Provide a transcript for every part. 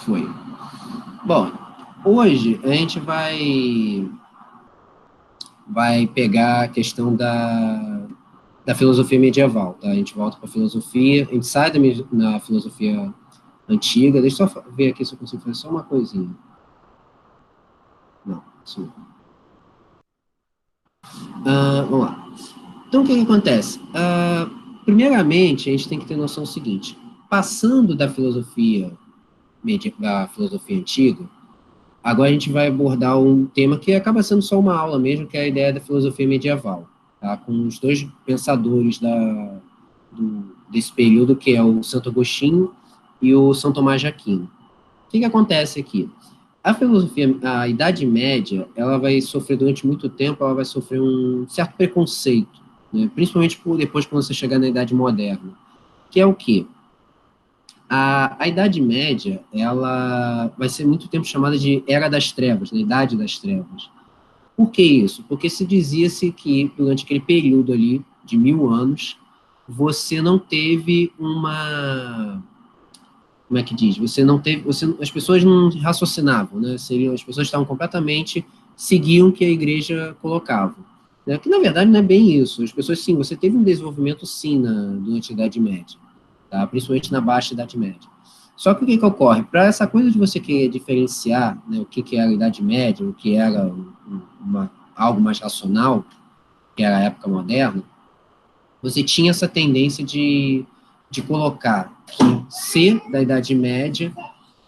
Foi. Bom, hoje a gente vai pegar a questão da filosofia medieval, tá? A gente volta para a filosofia, a gente sai da filosofia antiga. Deixa eu só ver aqui se eu consigo fazer só uma coisinha. Não, isso não. Vamos lá. Então, o que acontece? Primeiramente, a gente tem que ter noção do seguinte: passando da filosofia antiga, agora a gente vai abordar um tema que acaba sendo só uma aula mesmo, que é a ideia da filosofia medieval, tá? Com os dois pensadores desse período, que é o Santo Agostinho e o São Tomás de Aquino. O que acontece aqui? A Idade Média, ela vai sofrer durante muito tempo, ela vai sofrer um certo preconceito, né? Principalmente depois quando você chegar na Idade Moderna, que é o quê? A Idade Média, ela vai ser muito tempo chamada de Era das Trevas, né? Idade das Trevas. Por que isso? Porque se dizia-se que durante aquele período ali de 1000 anos, você não teve uma, como é que diz? Você não teve, as pessoas não raciocinavam, né? As pessoas estavam completamente seguiam o que a igreja colocava, né? Que na verdade não é bem isso. As pessoas sim, você teve um desenvolvimento sim durante a Idade Média, tá? Principalmente na Baixa Idade Média. Só que o que, que ocorre? Para essa coisa de você querer diferenciar, né, o que, que era a Idade Média, o que era algo mais racional, que era a época moderna, você tinha essa tendência de colocar que ser da Idade Média,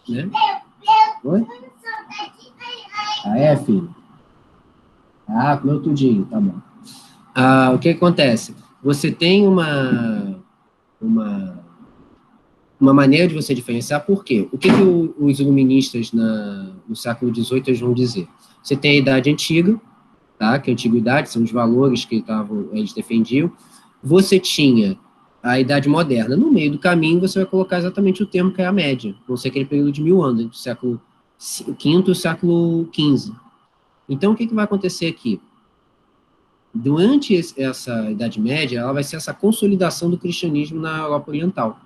né? Oi? Ah, é, filho? Ah, comeu tudinho, tá bom. O que acontece? Você tem uma, uma maneira de você diferenciar, por quê? O que, que os iluministas no século XVIII eles vão dizer? Você tem a Idade Antiga, tá? Que é a Antiguidade, são os valores que eles defendiam. Você tinha a Idade Moderna. No meio do caminho, você vai colocar exatamente o termo que é a média, vão ser aquele período de 1000 anos, entre o século V e o século XV. Então, o que, que vai acontecer aqui? Durante essa Idade Média, ela vai ser essa consolidação do cristianismo na Europa Oriental.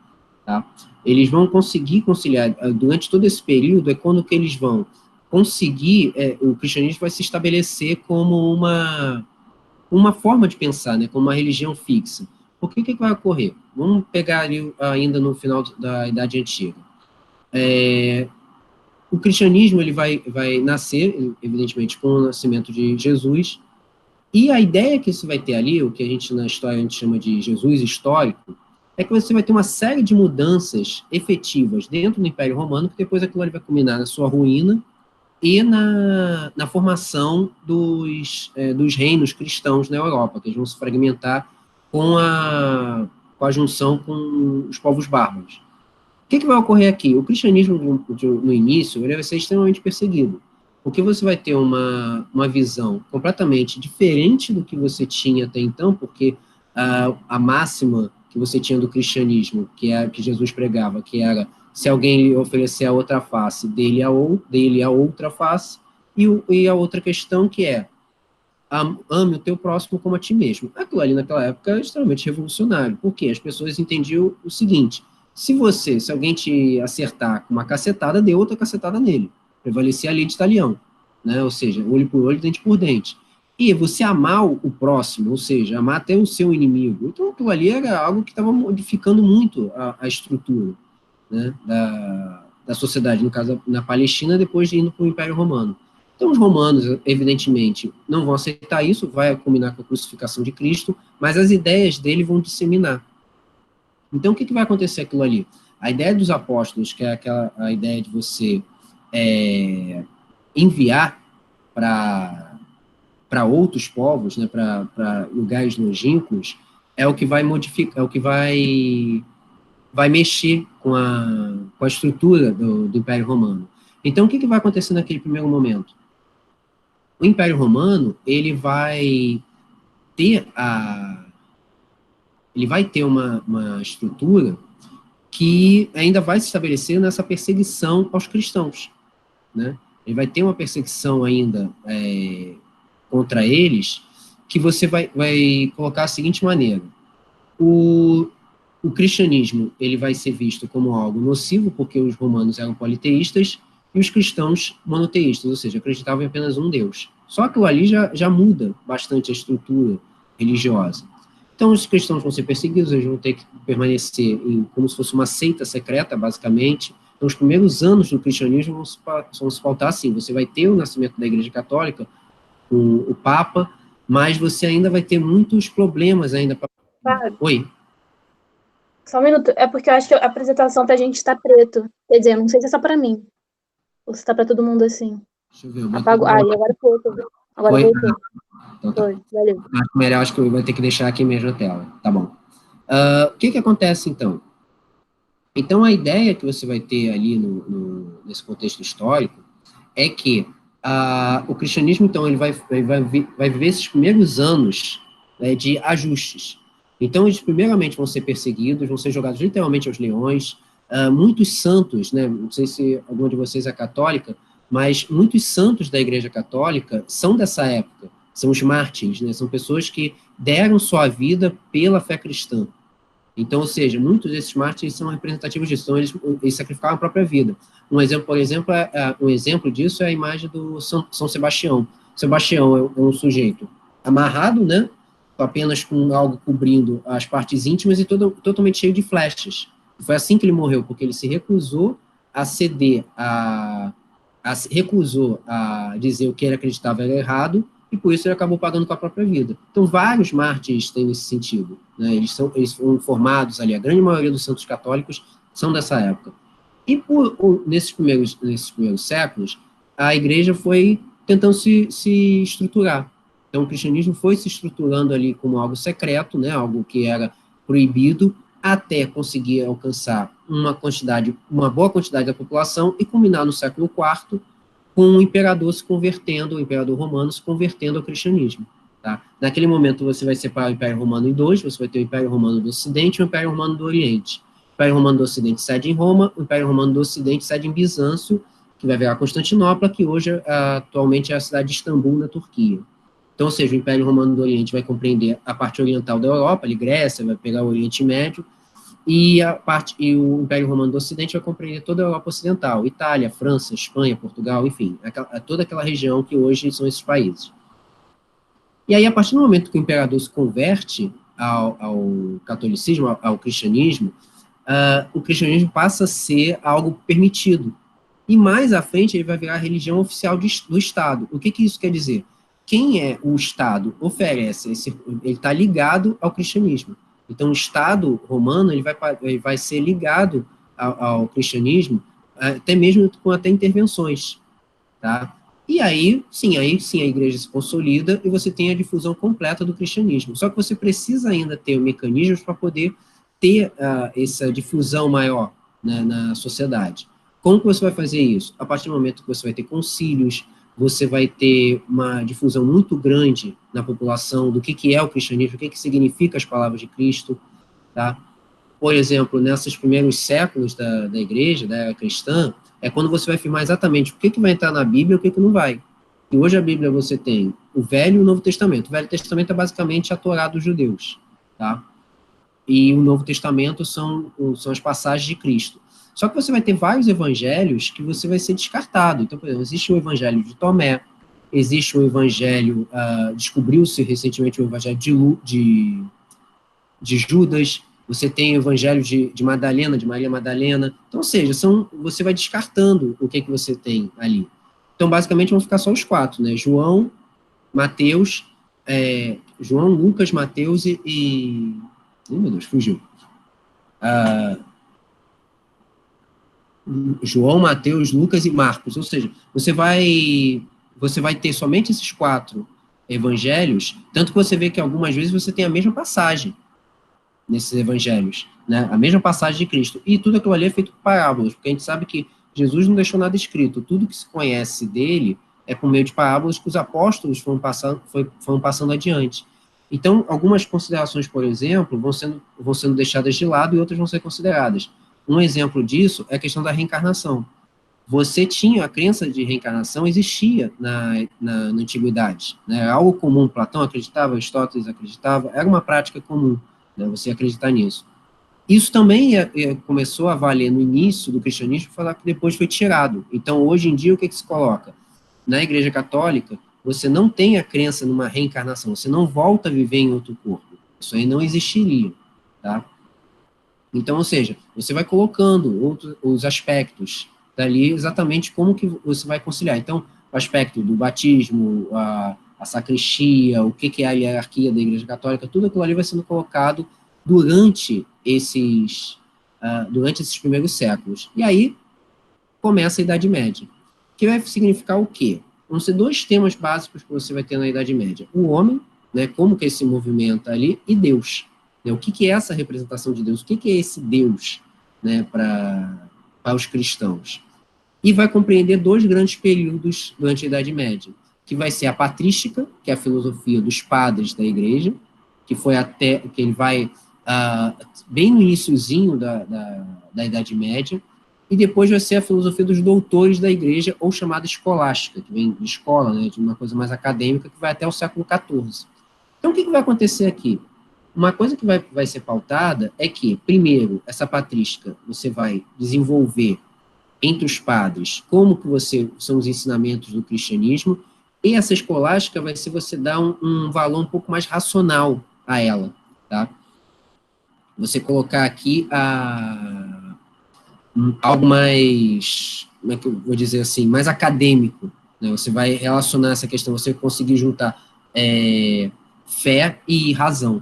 Tá? Eles vão conseguir conciliar, durante todo esse período, é quando que eles vão conseguir, o cristianismo vai se estabelecer como uma forma de pensar, né, como uma religião fixa. Por que vai ocorrer? Vamos pegar ali ainda no final da Idade Antiga. O cristianismo ele vai nascer, evidentemente, com o nascimento de Jesus, e a ideia que você vai ter ali, o que a gente na história a gente chama de Jesus histórico, é que você vai ter uma série de mudanças efetivas dentro do Império Romano, que depois aquilo ali vai culminar na sua ruína e na formação dos reinos cristãos na Europa, que eles vão se fragmentar com a junção com os povos bárbaros. O que vai ocorrer aqui? O cristianismo, no início, ele vai ser extremamente perseguido, porque você vai ter uma visão completamente diferente do que você tinha até então, porque a máxima que você tinha do cristianismo, que Jesus pregava, que era se alguém lhe oferecer a outra face, dele a outra face, e a outra questão que é ame o teu próximo como a ti mesmo. Aquilo ali naquela época é extremamente revolucionário, porque as pessoas entendiam o seguinte: se alguém te acertar com uma cacetada, dê outra cacetada nele. Prevalecia a lei de Italião, né? Ou seja, olho por olho, dente por dente. E você amar o próximo, ou seja, amar até o seu inimigo. Então aquilo ali era algo que estava modificando muito a estrutura, né, da sociedade, no caso na Palestina, depois de indo para o Império Romano. Então, os romanos, evidentemente, não vão aceitar isso, vai combinar com a crucificação de Cristo, mas as ideias dele vão disseminar. Então, o que vai acontecer aquilo ali? A ideia dos apóstolos, que é a ideia de você enviar para outros povos, né, para lugares longínquos, é o que vai modificar, é o que vai mexer com a estrutura do Império Romano. Então, o que vai acontecer naquele primeiro momento? O Império Romano ter a ele vai ter uma estrutura que ainda vai se estabelecer nessa perseguição aos cristãos, né? Ele vai ter uma perseguição ainda contra eles, que você vai colocar a seguinte maneira: o, O cristianismo ele vai ser visto como algo nocivo, porque os romanos eram politeístas e os cristãos monoteístas, ou seja, acreditavam em apenas um Deus. Só que ali já muda bastante a estrutura religiosa. Então, os cristãos vão ser perseguidos, eles vão ter que permanecer como se fosse uma seita secreta, basicamente. Então, os primeiros anos do cristianismo vão se pautar assim: você vai ter o nascimento da Igreja Católica, com o Papa, mas você ainda vai ter muitos problemas ainda. Oi? Só um minuto. É porque eu acho que a apresentação da gente tá preto. Quer dizer, não sei se é só pra mim. Ou se tá pra todo mundo assim. Deixa eu ver. Apagou. E agora foi. Agora Foi? voltou. Então tá. Foi, valeu. Melhor, acho que eu vou ter que deixar aqui mesmo a tela. Tá bom. O que acontece, então? Então, a ideia que você vai ter ali nesse contexto histórico é que o cristianismo, então, ele vai viver esses primeiros anos, né, de ajustes. Então, eles primeiramente vão ser perseguidos, vão ser jogados literalmente aos leões. Muitos santos, né, não sei se algum de vocês é católica, mas muitos santos da Igreja Católica são dessa época, são os mártires, né, são pessoas que deram sua vida pela fé cristã. Então, ou seja, muitos desses mártires são representativos disso, então eles sacrificaram a própria vida. Por exemplo, um exemplo disso é a imagem do São Sebastião. Sebastião é um sujeito amarrado, né, apenas com algo cobrindo as partes íntimas e totalmente cheio de flechas. Foi assim que ele morreu, porque ele se recusou a ceder, recusou a dizer o que ele acreditava era errado, e por isso ele acabou pagando com a própria vida. Então, vários mártires têm esse sentido, né? Eles foram formados ali, a grande maioria dos santos católicos são dessa época. E nesses primeiros séculos, a igreja foi tentando se estruturar. Então, o cristianismo foi se estruturando ali como algo secreto, né? Algo que era proibido, até conseguir alcançar uma boa quantidade da população e culminar no século IV com o imperador o imperador romano se convertendo ao cristianismo. Tá? Naquele momento, você vai separar o Império Romano em dois, você vai ter o Império Romano do Ocidente e o Império Romano do Oriente. O Império Romano do Ocidente sede em Roma, o Império Romano do Ocidente sede em Bizâncio, que vai virar Constantinopla, que hoje, atualmente, é a cidade de Istambul, na Turquia. Então, ou seja, o Império Romano do Oriente vai compreender a parte oriental da Europa, ali Grécia, vai pegar o Oriente Médio, e o Império Romano do Ocidente vai compreender toda a Europa Ocidental, Itália, França, Espanha, Portugal, enfim, toda aquela região que hoje são esses países. E aí, a partir do momento que o imperador se converte ao catolicismo, ao cristianismo, o cristianismo passa a ser algo permitido. E mais à frente, ele vai virar a religião oficial do Estado. O que isso quer dizer? Quem é o Estado oferece, ele está ligado ao cristianismo. Então, o Estado romano ele vai ser ligado ao cristianismo, até mesmo com intervenções, tá? E aí sim, a igreja se consolida e você tem a difusão completa do cristianismo. Só que você precisa ainda ter mecanismos para poder ter essa difusão maior, né, na sociedade. Como que você vai fazer isso? A partir do momento que você vai ter concílios, você vai ter uma difusão muito grande na população do que é o cristianismo, o que significa as palavras de Cristo, tá? Por exemplo, nesses primeiros séculos da igreja, da era cristã, é quando você vai afirmar exatamente o que vai entrar na Bíblia e o que não vai. E hoje a Bíblia você tem o Velho e o Novo Testamento. O Velho Testamento é basicamente a Torá dos judeus, tá? E o Novo Testamento são as passagens de Cristo. Só que você vai ter vários evangelhos que você vai ser descartado. Então, por exemplo, existe o evangelho de Tomé, existe o evangelho, descobriu-se recentemente o evangelho de Judas, você tem o evangelho de Madalena, de Maria Madalena. Então, ou seja, você vai descartando o que você tem ali. Então, basicamente, vão ficar só os quatro, né? João, Lucas, Mateus e... meu Deus, fugiu. João, Mateus, Lucas e Marcos. Ou seja, você vai ter somente esses quatro evangelhos, tanto que você vê que algumas vezes você tem a mesma passagem nesses evangelhos, né? A mesma passagem de Cristo. E tudo aquilo ali é feito por parábolas, porque a gente sabe que Jesus não deixou nada escrito. Tudo que se conhece dele é por meio de parábolas que os apóstolos foram passando adiante. Então, algumas considerações, por exemplo, vão sendo deixadas de lado e outras vão ser consideradas. Um exemplo disso é a questão da reencarnação. Você tinha a crença de reencarnação, existia na antiguidade, né? Algo comum. Platão acreditava, Aristóteles acreditava, era uma prática comum, né, você acreditar nisso. Isso também começou a valer no início do cristianismo, falar que depois foi tirado. Então, hoje em dia, o que se coloca? Na Igreja Católica, você não tem a crença numa reencarnação, você não volta a viver em outro corpo. Isso aí não existiria, tá? Então, ou seja, você vai colocando os aspectos dali, exatamente como que você vai conciliar. Então, o aspecto do batismo, a sacristia, o que é a hierarquia da Igreja Católica, tudo aquilo ali vai sendo colocado durante esses primeiros séculos. E aí começa a Idade Média, que vai significar o quê? Vão ser dois temas básicos que você vai ter na Idade Média. O homem, né, como que ele se movimenta ali, e Deus. Né, o que é essa representação de Deus? O que é esse Deus, né, para os cristãos? E vai compreender dois grandes períodos durante a Idade Média, que vai ser a patrística, que é a filosofia dos padres da Igreja, que ele vai bem no iniciozinho da Idade Média, e depois vai ser a filosofia dos doutores da Igreja, ou chamada escolástica, que vem de escola, né, de uma coisa mais acadêmica, que vai até o século XIV. Então, o que vai acontecer aqui? Uma coisa que vai ser pautada é que, primeiro, essa patrística você vai desenvolver entre os padres como que são os ensinamentos do cristianismo, e essa escolástica vai ser você dar um valor um pouco mais racional a ela, tá? Você colocar aqui algo mais, como é que eu vou dizer assim, mais acadêmico, né? Você vai relacionar essa questão, você conseguir juntar fé e razão,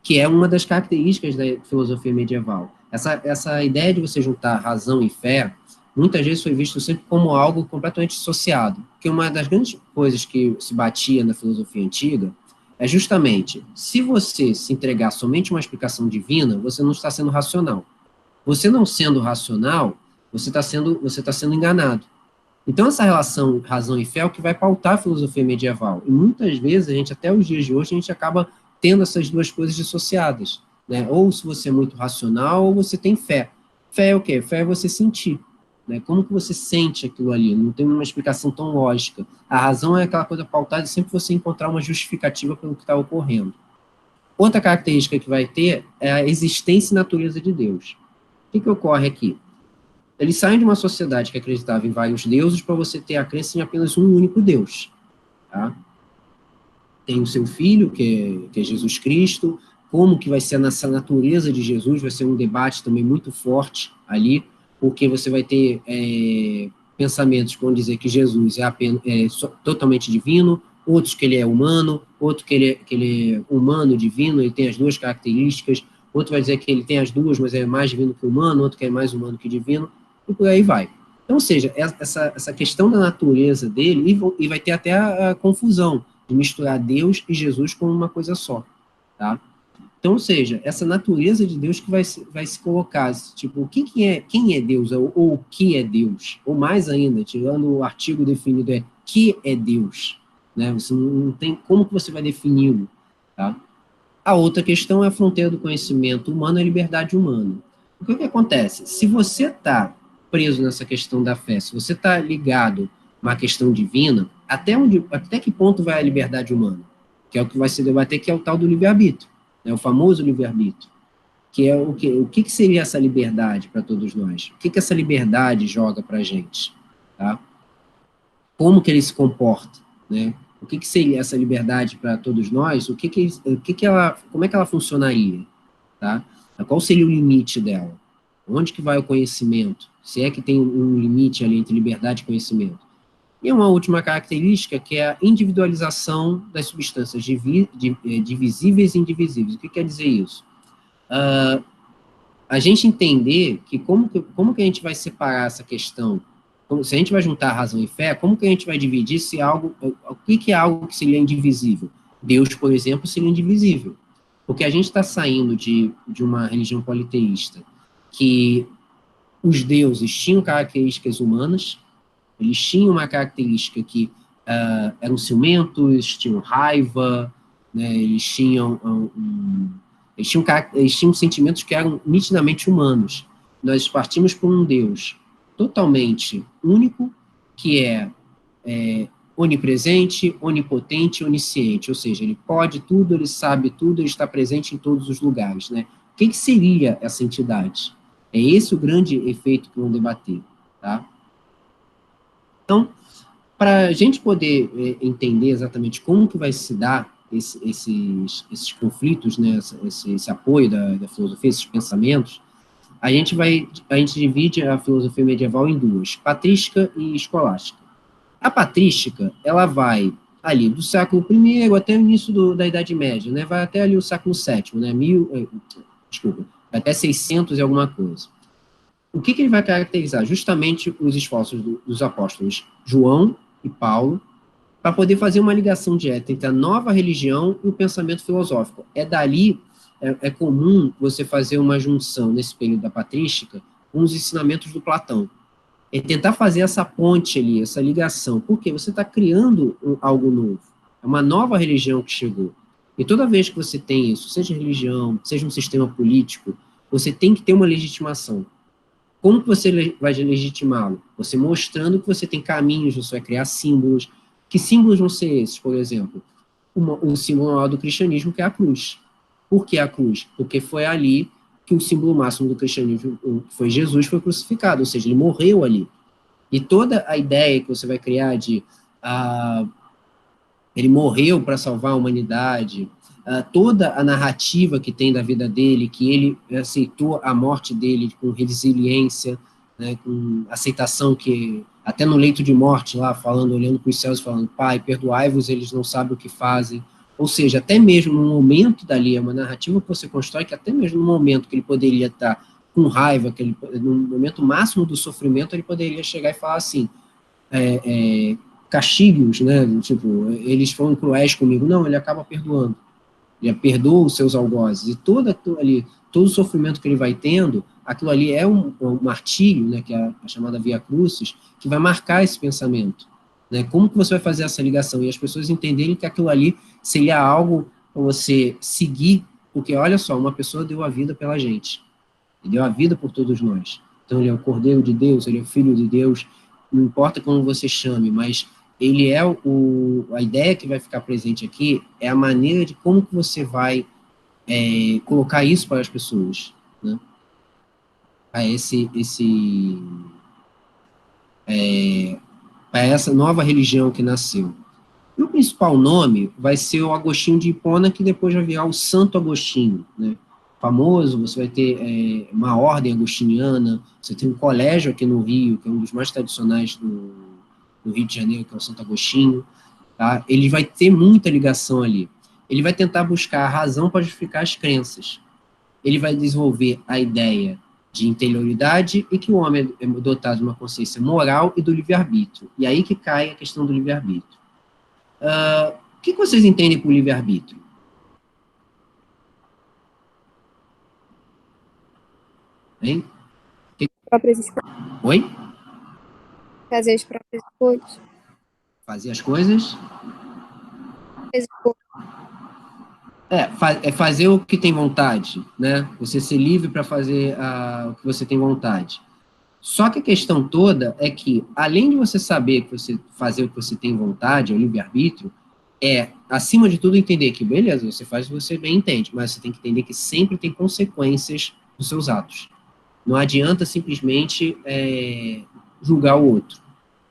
que é uma das características da filosofia medieval. Essa ideia de você juntar razão e fé, muitas vezes foi visto sempre como algo completamente dissociado, porque uma das grandes coisas que se batia na filosofia antiga é justamente, se você se entregar somente uma explicação divina, você não está sendo racional. Você não sendo racional, você está sendo enganado. Então, essa relação razão e fé é o que vai pautar a filosofia medieval. E muitas vezes, até os dias de hoje, a gente acaba tendo essas duas coisas dissociadas, né? Ou se você é muito racional, ou você tem fé. Fé é o quê? Fé é você sentir, né? Como que você sente aquilo ali? Não tem uma explicação tão lógica. A razão é aquela coisa pautada de sempre você encontrar uma justificativa pelo que está ocorrendo. Outra característica que vai ter é a existência e natureza de Deus. O que ocorre aqui? Eles saem de uma sociedade que acreditava em vários deuses para você ter a crença em apenas um único Deus, tá? Tem o seu filho, que é Jesus Cristo, como que vai ser essa natureza de Jesus, vai ser um debate também muito forte ali, porque você vai ter pensamentos que vão dizer que Jesus totalmente divino, outros que ele é humano, outro que ele é humano, divino, ele tem as duas características, outro vai dizer que ele tem as duas, mas é mais divino que humano, outro que é mais humano que divino, e por aí vai. Então, ou seja, essa questão da natureza dele, e vai ter até a confusão de misturar Deus e Jesus como uma coisa só, tá? Então, ou seja, essa natureza de Deus que vai se colocar, tipo, quem é Deus, ou o que é Deus, ou mais ainda, tirando o artigo definido, que é Deus, né? Você não tem como que você vai defini-lo, tá? A outra questão é a fronteira do conhecimento humano e a liberdade humana. O que acontece? Se você está preso nessa questão da fé, se você está ligado a uma questão divina, até que ponto vai a liberdade humana? Que é o que vai se debater, que é o tal do livre-arbítrio, né? O famoso livre-arbítrio, que é o que seria essa liberdade para todos nós? O que essa liberdade joga para a gente? Tá? Como que ele se comporta, né? O que seria essa liberdade para todos nós? Como é que ela funcionaria? Tá? Qual seria o limite dela? Onde que vai o conhecimento? Se é que tem um limite ali entre liberdade e conhecimento. E uma última característica, que é a individualização das substâncias divisíveis e indivisíveis. O que quer dizer isso? A gente entender que como que a gente vai separar essa questão, se a gente vai juntar razão e fé, como que a gente vai dividir o que é algo que seria indivisível? Deus, por exemplo, seria indivisível. Porque a gente está saindo de uma religião politeísta, que os deuses tinham características humanas, eles tinham uma característica que eram ciumentos, tinham raiva, né, eles tinham sentimentos que eram nitidamente humanos. Nós partimos por um Deus totalmente único, que é onipresente, onipotente, onisciente, ou seja, ele pode tudo, ele sabe tudo, ele está presente em todos os lugares, né? que seria essa entidade? É esse o grande efeito que vão debater, tá? Então, para a gente poder entender exatamente como que vai se dar esses conflitos, né, esse apoio da filosofia, esses pensamentos, a gente divide a filosofia medieval em duas, patrística e escolástica. A patrística, ela vai ali do século I até o início da Idade Média, né, vai até ali o século VII, né, até 600 e alguma coisa. O que ele vai caracterizar? Justamente os esforços dos apóstolos João e Paulo para poder fazer uma ligação direta entre a nova religião e o pensamento filosófico. Dali, é comum você fazer uma junção, nesse período da patrística, com os ensinamentos do Platão. É tentar fazer essa ponte ali, essa ligação, porque você está criando algo novo. É uma nova religião que chegou. E toda vez que você tem isso, seja religião, seja um sistema político, você tem que ter uma legitimação. Como que você vai legitimá-lo? Você mostrando que você tem caminhos, você vai criar símbolos. Que símbolos vão ser esses, por exemplo? O símbolo maior do cristianismo, que é a cruz. Por que a cruz? Porque foi ali que o símbolo máximo do cristianismo, que foi Jesus, foi crucificado, ou seja, ele morreu ali. E toda a ideia que você vai criar de ele morreu para salvar a humanidade, toda a narrativa que tem da vida dele, que ele aceitou a morte dele com resiliência, né, com aceitação, que até no leito de morte lá, falando, olhando para os céus, falando, Pai, perdoai-vos, eles não sabem o que fazem. Ou seja, até mesmo no momento dali, é uma narrativa que você constrói, que até mesmo no momento que ele poderia estar com raiva, no momento máximo do sofrimento, ele poderia chegar e falar assim, castigos, né, tipo, eles foram cruéis comigo. Não, ele acaba perdoando. Ele perdoa os seus algozes. E todo o sofrimento que ele vai tendo, aquilo ali é um martírio, né, que é a chamada Via Crucis, que vai marcar esse pensamento. Né? Como que você vai fazer essa ligação? E as pessoas entenderem que aquilo ali seria algo para você seguir, porque, olha só, uma pessoa deu a vida pela gente. Ele deu a vida por todos nós. Então, ele é o Cordeiro de Deus, ele é o Filho de Deus, não importa como você chame, mas ele é a ideia que vai ficar presente aqui é a maneira de como que você vai colocar isso para as pessoas, né? Para essa nova religião que nasceu. E o principal nome vai ser o Agostinho de Hipona, que depois vai virar o Santo Agostinho, né? Famoso, você vai ter uma ordem agostiniana, você tem um colégio aqui no Rio, que é um dos mais tradicionais do Rio de Janeiro, que é o Santo Agostinho, tá? Ele vai ter muita ligação ali. Ele vai tentar buscar a razão para justificar as crenças. Ele vai desenvolver a ideia de interioridade e que o homem é dotado de uma consciência moral e do livre-arbítrio. E aí que cai a questão do livre-arbítrio. O que vocês entendem por livre-arbítrio? Hein? Oi? Fazer as próprias escolhas. Fazer as coisas? Fazer o que tem vontade, né? Você ser livre para fazer o que você tem vontade. Só que a questão toda é que, além de você saber que você fazer o que você tem vontade, é o livre-arbítrio, acima de tudo, entender que, beleza, você faz o que você bem entende, mas você tem que entender que sempre tem consequências dos seus atos. Não adianta simplesmente julgar o outro.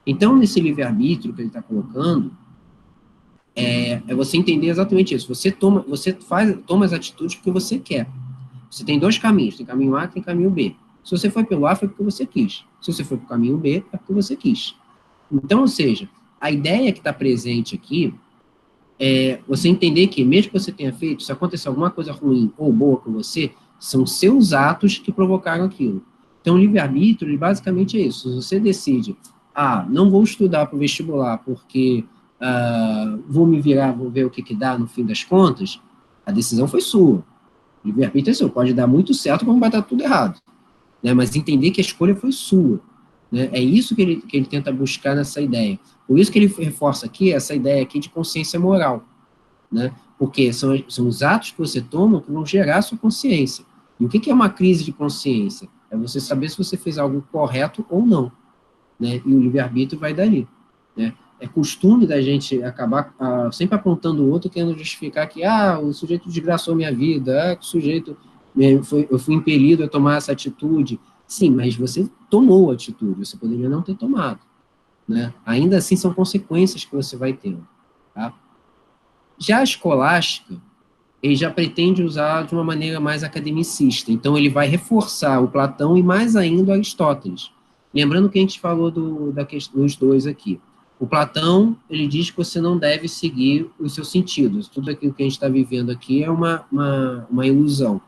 Então, nesse livre-arbítrio que ele está colocando, é você entender exatamente isso. Você toma as atitudes porque você quer. Você tem dois caminhos, tem caminho A e tem caminho B. Se você foi pelo A, foi porque você quis. Se você foi para o caminho B, é porque você quis. Então, ou seja, a ideia que está presente aqui é você entender que, mesmo que você tenha feito, se acontecer alguma coisa ruim ou boa com você, são seus atos que provocaram aquilo. Então, o livre-arbítrio, ele basicamente é isso. Se você decide, não vou estudar para o vestibular porque vou me virar, vou ver o que dá no fim das contas, a decisão foi sua. O livre-arbítrio é seu. Pode dar muito certo, como vai dar tudo errado. Né? Mas entender que a escolha foi sua. Né? É isso que ele tenta buscar nessa ideia. Por isso que ele reforça aqui essa ideia aqui de consciência moral. Né? Porque são os atos que você toma que vão gerar a sua consciência. E o que é uma crise de consciência? É você saber se você fez algo correto ou não. Né? E o livre-arbítrio vai dali. Né? É costume da gente acabar sempre apontando o outro, querendo justificar que o sujeito desgraçou minha vida, que o sujeito... eu fui impelido a tomar essa atitude. Sim, mas você tomou a atitude, você poderia não ter tomado, né? Ainda assim, são consequências que você vai tendo, tá? Já a escolástica, ele já pretende usar de uma maneira mais academicista. Então, ele vai reforçar o Platão e mais ainda o Aristóteles. Lembrando que a gente falou dos dois aqui. O Platão, ele diz que você não deve seguir os seus sentidos. Tudo aquilo que a gente está vivendo aqui é uma ilusão.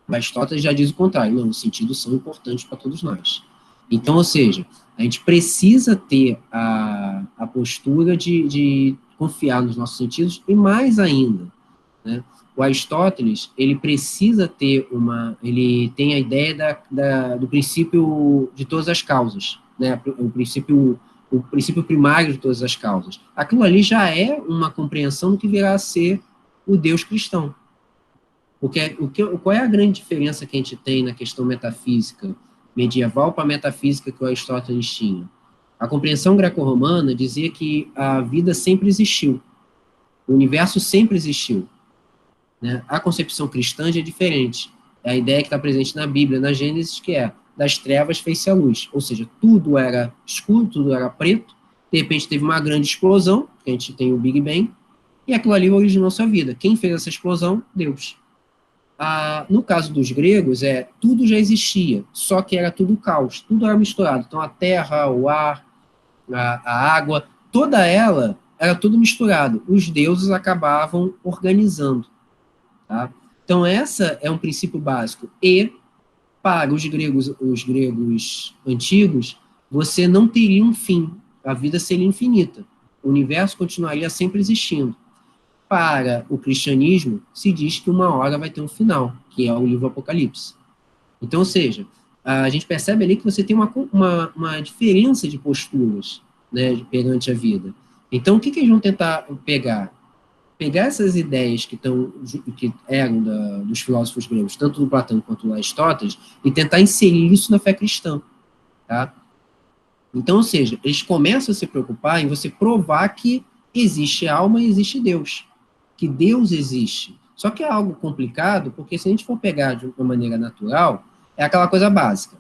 O Aristóteles já diz o contrário. Não, os sentidos são importantes para todos nós. Então, ou seja, a gente precisa ter a postura de confiar nos nossos sentidos e mais ainda, né? O Aristóteles, ele precisa ter ele tem a ideia do princípio de todas as causas, né? O princípio primário de todas as causas. Aquilo ali já é uma compreensão do que virá a ser o Deus cristão. Qual é a grande diferença que a gente tem na questão metafísica medieval para a metafísica que o Aristóteles tinha? A compreensão greco-romana dizia que a vida sempre existiu, o universo sempre existiu, né? A concepção cristã já é diferente. É a ideia que está presente na Bíblia, na Gênesis, que é das trevas fez-se a luz. Ou seja, tudo era escuro, tudo era preto, de repente teve uma grande explosão, que a gente tem o Big Bang, e aquilo ali originou sua vida. Quem fez essa explosão? Deus. No caso dos gregos, tudo já existia, só que era tudo caos, tudo era misturado. Então, a terra, o ar, a água, toda ela era tudo misturado. Os deuses acabavam organizando. Tá? Então, essa é um princípio básico. E, para os gregos antigos, você não teria um fim. A vida seria infinita. O universo continuaria sempre existindo. Para o cristianismo, se diz que uma hora vai ter um final, que é o livro Apocalipse. Então, ou seja, a gente percebe ali que você tem uma diferença de posturas, né, perante a vida. Então, o que eles vão tentar pegar? Pegar essas ideias que eram dos filósofos gregos, tanto do Platão quanto do Aristóteles, e tentar inserir isso na fé cristã. Tá? Então, ou seja, eles começam a se preocupar em você provar que existe alma e existe Deus. Que Deus existe. Só que é algo complicado, porque se a gente for pegar de uma maneira natural, é aquela coisa básica.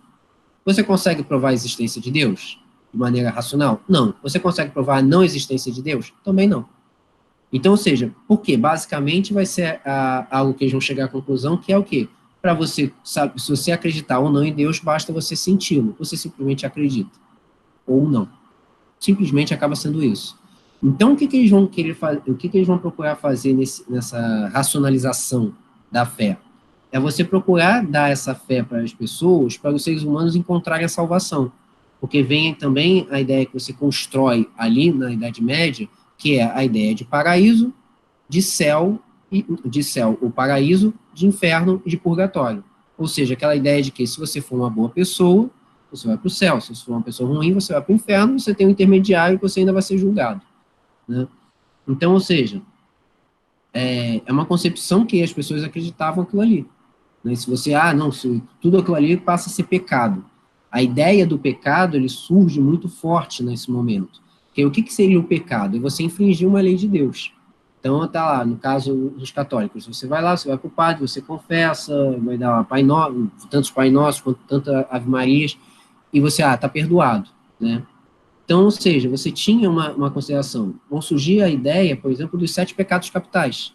Você consegue provar a existência de Deus de maneira racional? Não. Você consegue provar a não existência de Deus? Também não. Então, ou seja, por quê? Basicamente vai ser algo que eles vão chegar à conclusão, que é o quê? Para você, sabe, se você acreditar ou não em Deus, basta você senti-lo. Você simplesmente acredita. Ou não. Simplesmente acaba sendo isso. Então, o que eles vão querer fazer, o que eles vão procurar fazer nessa racionalização da fé? É você procurar dar essa fé para as pessoas, para os seres humanos encontrarem a salvação. Porque vem também a ideia que você constrói ali na Idade Média, que é a ideia de paraíso, de céu, o paraíso, de inferno e de purgatório. Ou seja, aquela ideia de que se você for uma boa pessoa, você vai para o céu. Se você for uma pessoa ruim, você vai para o inferno, você tem um intermediário que você ainda vai ser julgado. Né? Então, ou seja, é uma concepção que as pessoas acreditavam aquilo ali. Né? Se você, se tudo aquilo ali passa a ser pecado. A ideia do pecado, ele surge muito forte nesse momento. Porque o que seria o pecado? É você infringir uma lei de Deus. Então, tá lá, no caso dos católicos, você vai lá, você vai para o padre, você confessa, vai dar Pai Nosso, tantos Pai Nossos, quanto tantas Ave Marias, e você, tá perdoado, né? Então, ou seja, você tinha uma consideração. Vão surgir a ideia, por exemplo, dos 7 pecados capitais.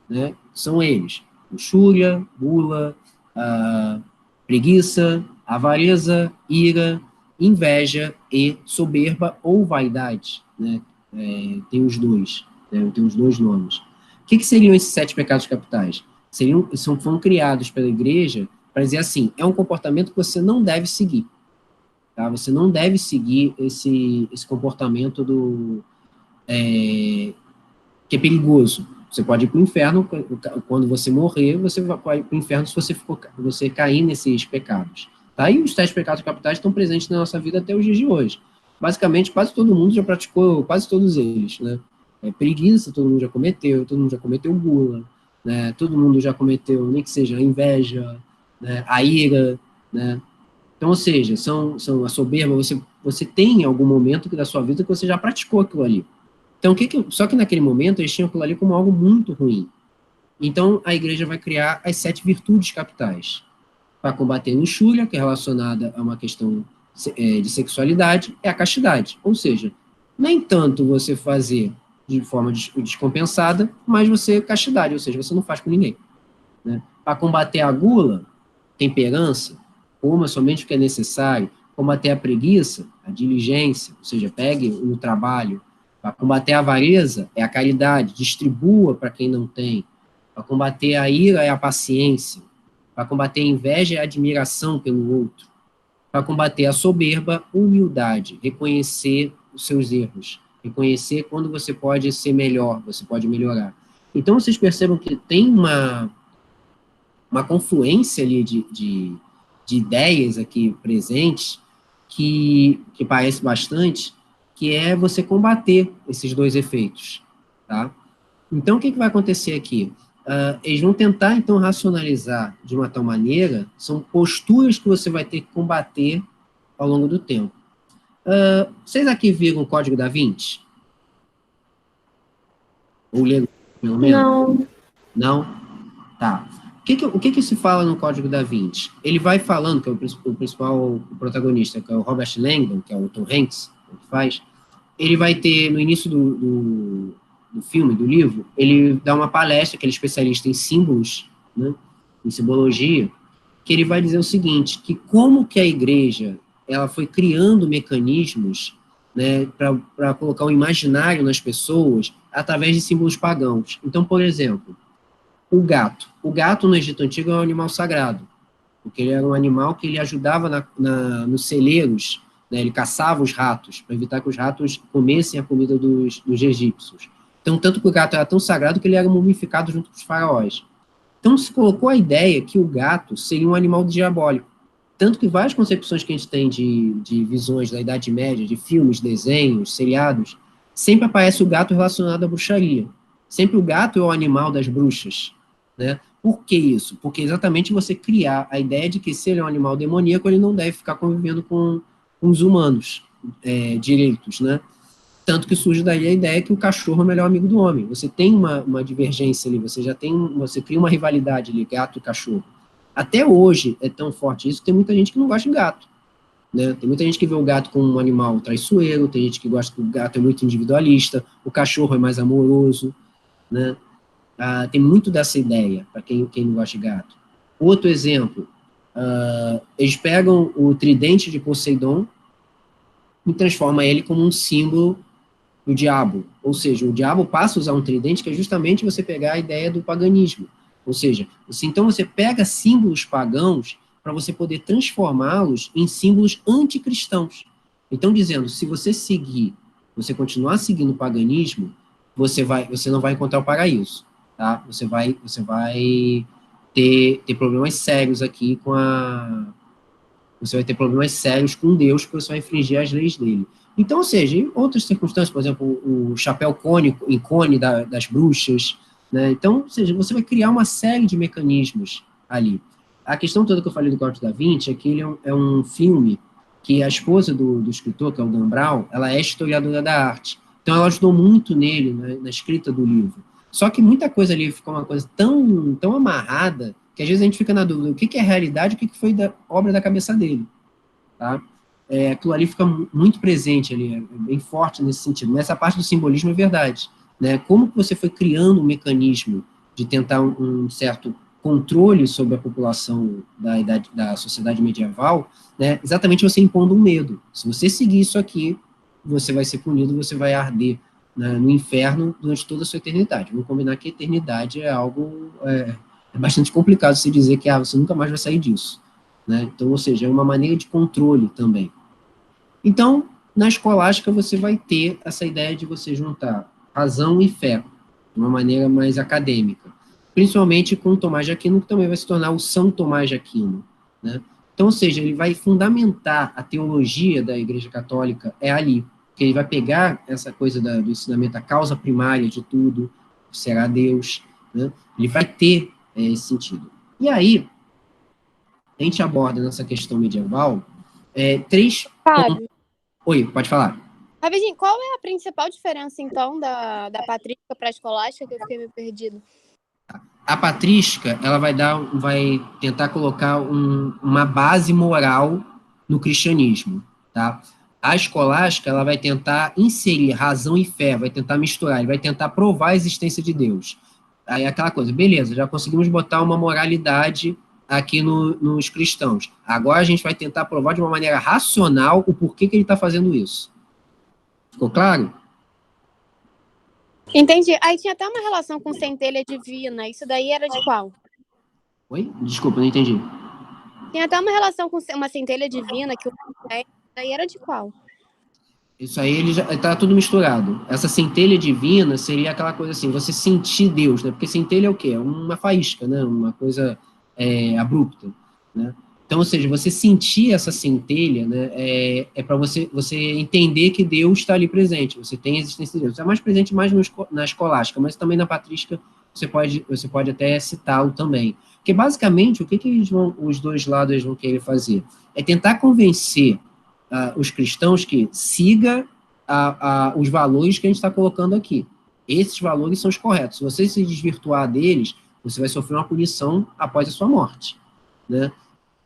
Né? São eles: luxúria, gula, preguiça, avareza, ira, inveja e soberba ou vaidade. Né? Tem os dois. Né? Tem os dois nomes. O que seriam esses 7 pecados capitais? Foram criados pela igreja para dizer assim, é um comportamento que você não deve seguir. Tá? Você não deve seguir esse comportamento que é perigoso. Você pode ir para o inferno, quando você morrer, você vai para o inferno se você cair nesses pecados. Tá? E os 7 pecados capitais estão presentes na nossa vida até os dias de hoje. Basicamente, quase todo mundo já praticou, quase todos eles. Né? Preguiça, todo mundo já cometeu gula, né? Todo mundo já cometeu, nem que seja a inveja, né? A ira, né? Então, ou seja, são a soberba, você tem em algum momento da sua vida que você já praticou aquilo ali. Então, só que naquele momento eles tinham aquilo ali como algo muito ruim. Então, a igreja vai criar as 7 virtudes capitais. Para combater a luxúria, que é relacionada a uma questão de sexualidade, é a castidade. Ou seja, nem tanto você fazer de forma descompensada, mas você castidade, ou seja, você não faz com ninguém. Né? Para combater a gula, temperança, coma somente o que é necessário. Combater a preguiça, a diligência, ou seja, pegue no trabalho. Para combater a avareza, é a caridade, distribua para quem não tem. Para combater a ira, é a paciência. Para combater a inveja, é a admiração pelo outro. Para combater a soberba, humildade, reconhecer os seus erros, reconhecer quando você pode ser melhor, você pode melhorar. Então, vocês percebam que tem uma confluência ali de ideias aqui presentes que parece bastante, que é você combater esses 2 efeitos, tá? Então, o que vai acontecer aqui? Eles vão tentar, então, racionalizar de uma tal maneira, são posturas que você vai ter que combater ao longo do tempo. Vocês aqui viram o Código da Vinci? Ou leram, pelo menos? Não. Não? Tá. O que se fala no Código da Vinci? Ele vai falando, que é o principal protagonista, que é o Robert Langdon, que é o Tom Hanks, que faz, ele vai ter, no início do filme, do livro, ele dá uma palestra, que ele é especialista em símbolos, né, em simbologia, que ele vai dizer o seguinte, que como que a igreja ela foi criando mecanismos, né, para colocar o imaginário nas pessoas através de símbolos pagãos. Então, por exemplo, o gato. O gato no Egito Antigo é um animal sagrado, porque ele era um animal que ele ajudava nos celeiros, né, ele caçava os ratos, para evitar que os ratos comessem a comida dos egípcios. Então, tanto que o gato era tão sagrado que ele era mumificado junto com os faraós. Então, se colocou a ideia que o gato seria um animal diabólico. Tanto que várias concepções que a gente tem de visões da Idade Média, de filmes, desenhos, seriados, sempre aparece o gato relacionado à bruxaria. Sempre o gato é o animal das bruxas, né? Por que isso? Porque exatamente você criar a ideia de que se ele é um animal demoníaco, ele não deve ficar convivendo com os humanos direitos, né? Tanto que surge daí a ideia que o cachorro é o melhor amigo do homem. Você tem uma divergência ali, você cria uma rivalidade ali, gato e cachorro. Até hoje é tão forte isso, tem muita gente que não gosta de gato. Né? Tem muita gente que vê o gato como um animal traiçoeiro, tem gente que gosta que o gato é muito individualista, o cachorro é mais amoroso, né? Tem muito dessa ideia, para quem não gosta de gato. Outro exemplo, eles pegam o tridente de Poseidon e transformam ele como um símbolo do diabo. Ou seja, o diabo passa a usar um tridente, que é justamente você pegar a ideia do paganismo. Ou seja, então você pega símbolos pagãos para você poder transformá-los em símbolos anticristãos. Então, dizendo, se você continuar seguindo o paganismo, você não vai encontrar o paraíso, tá? Você vai ter problemas sérios aqui você vai ter problemas sérios com Deus, porque você vai infringir as leis dele. Então, ou seja, em outras circunstâncias, por exemplo, o chapéu cônico, ícone das bruxas, né? Então, ou seja, você vai criar uma série de mecanismos ali. A questão toda que eu falei do Código da Vinci é que ele é um filme que a esposa do escritor, que é o Dan Brown, ela é historiadora da arte. Então, ela ajudou muito nele, né, na escrita do livro. Só que muita coisa ali ficou uma coisa tão amarrada que às vezes a gente fica na dúvida, o que é realidade, o que foi da obra da cabeça dele, tá? Aquilo ali fica muito presente ali, é bem forte nesse sentido. Nessa parte do simbolismo é verdade, né? Como que você foi criando um mecanismo de tentar um certo controle sobre a população da sociedade medieval, né? Exatamente você impondo um medo. Se você seguir isso aqui, você vai ser punido, você vai arder, né, no inferno durante toda a sua eternidade. Vamos combinar que a eternidade é algo é bastante complicado se dizer que você nunca mais vai sair disso, né? Então, ou seja, é uma maneira de controle também. Então, na escolástica, você vai ter essa ideia de você juntar razão e fé, de uma maneira mais acadêmica, principalmente com Tomás de Aquino, que também vai se tornar o São Tomás de Aquino, né? Então, ou seja, ele vai fundamentar a teologia da Igreja Católica ali, que ele vai pegar essa coisa do ensinamento, a causa primária de tudo, será Deus, né? Ele vai ter esse sentido. E aí, a gente aborda nessa questão medieval 3 pontos. Fábio, Oi, pode falar. rapidinho, qual é a principal diferença, então, da patrística para a escolástica, que eu fiquei meio perdido? A patrística, ela vai tentar colocar uma base moral no cristianismo, tá? A escolástica, ela vai tentar inserir razão e fé, vai tentar misturar, vai tentar provar a existência de Deus. Aí aquela coisa, beleza, já conseguimos botar uma moralidade aqui nos cristãos. Agora a gente vai tentar provar de uma maneira racional o porquê que ele está fazendo isso. Ficou claro? Entendi. Aí tinha até uma relação com centelha divina. Isso daí era de qual? Oi? Desculpa, não entendi. Tinha até uma relação com uma centelha divina que daí era de qual? Isso aí ele já tá tudo misturado. Essa centelha divina seria aquela coisa assim, você sentir Deus, né? Porque centelha é o quê? É uma faísca, né? Uma coisa abrupta, né? Então, ou seja, você sentir essa centelha, né? É para você entender que Deus está ali presente. Você tem a existência de Deus. É mais presente mais na escolástica, mas também na patrística você pode até citá-lo também. Porque basicamente o que os dois lados vão querer fazer é tentar convencer os cristãos que siga os valores que a gente está colocando aqui. Esses valores são os corretos. Se você se desvirtuar deles, você vai sofrer uma punição após a sua morte, né?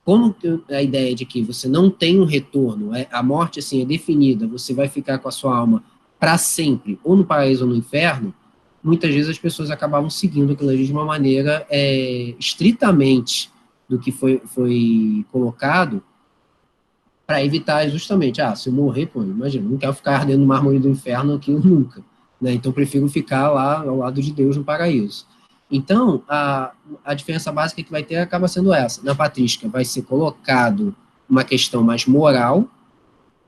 Como a ideia de que você não tem um retorno, a morte assim é definida, você vai ficar com a sua alma para sempre, ou no paraíso ou no inferno, muitas vezes as pessoas acabavam seguindo aquilo ali de uma maneira estritamente do que foi colocado, para evitar justamente, se eu morrer, pô, imagina, não quero ficar ardendo no mármore do inferno aqui nunca, né? Então prefiro ficar lá ao lado de Deus no paraíso. Então, a diferença básica que vai ter acaba sendo essa. Na patrística vai ser colocado uma questão mais moral,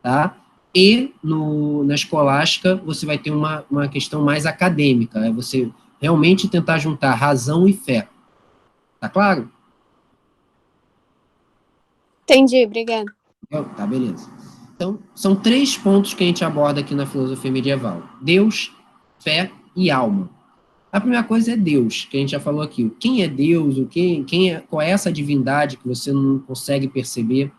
tá? E na escolástica você vai ter uma questão mais acadêmica, é você realmente tentar juntar razão e fé. Tá claro? Entendi, obrigada. Tá, beleza. Então, são 3 pontos que a gente aborda aqui na filosofia medieval: Deus, fé e alma. A primeira coisa é Deus, que a gente já falou aqui. Quem é Deus? Qual é essa divindade que você não consegue perceber?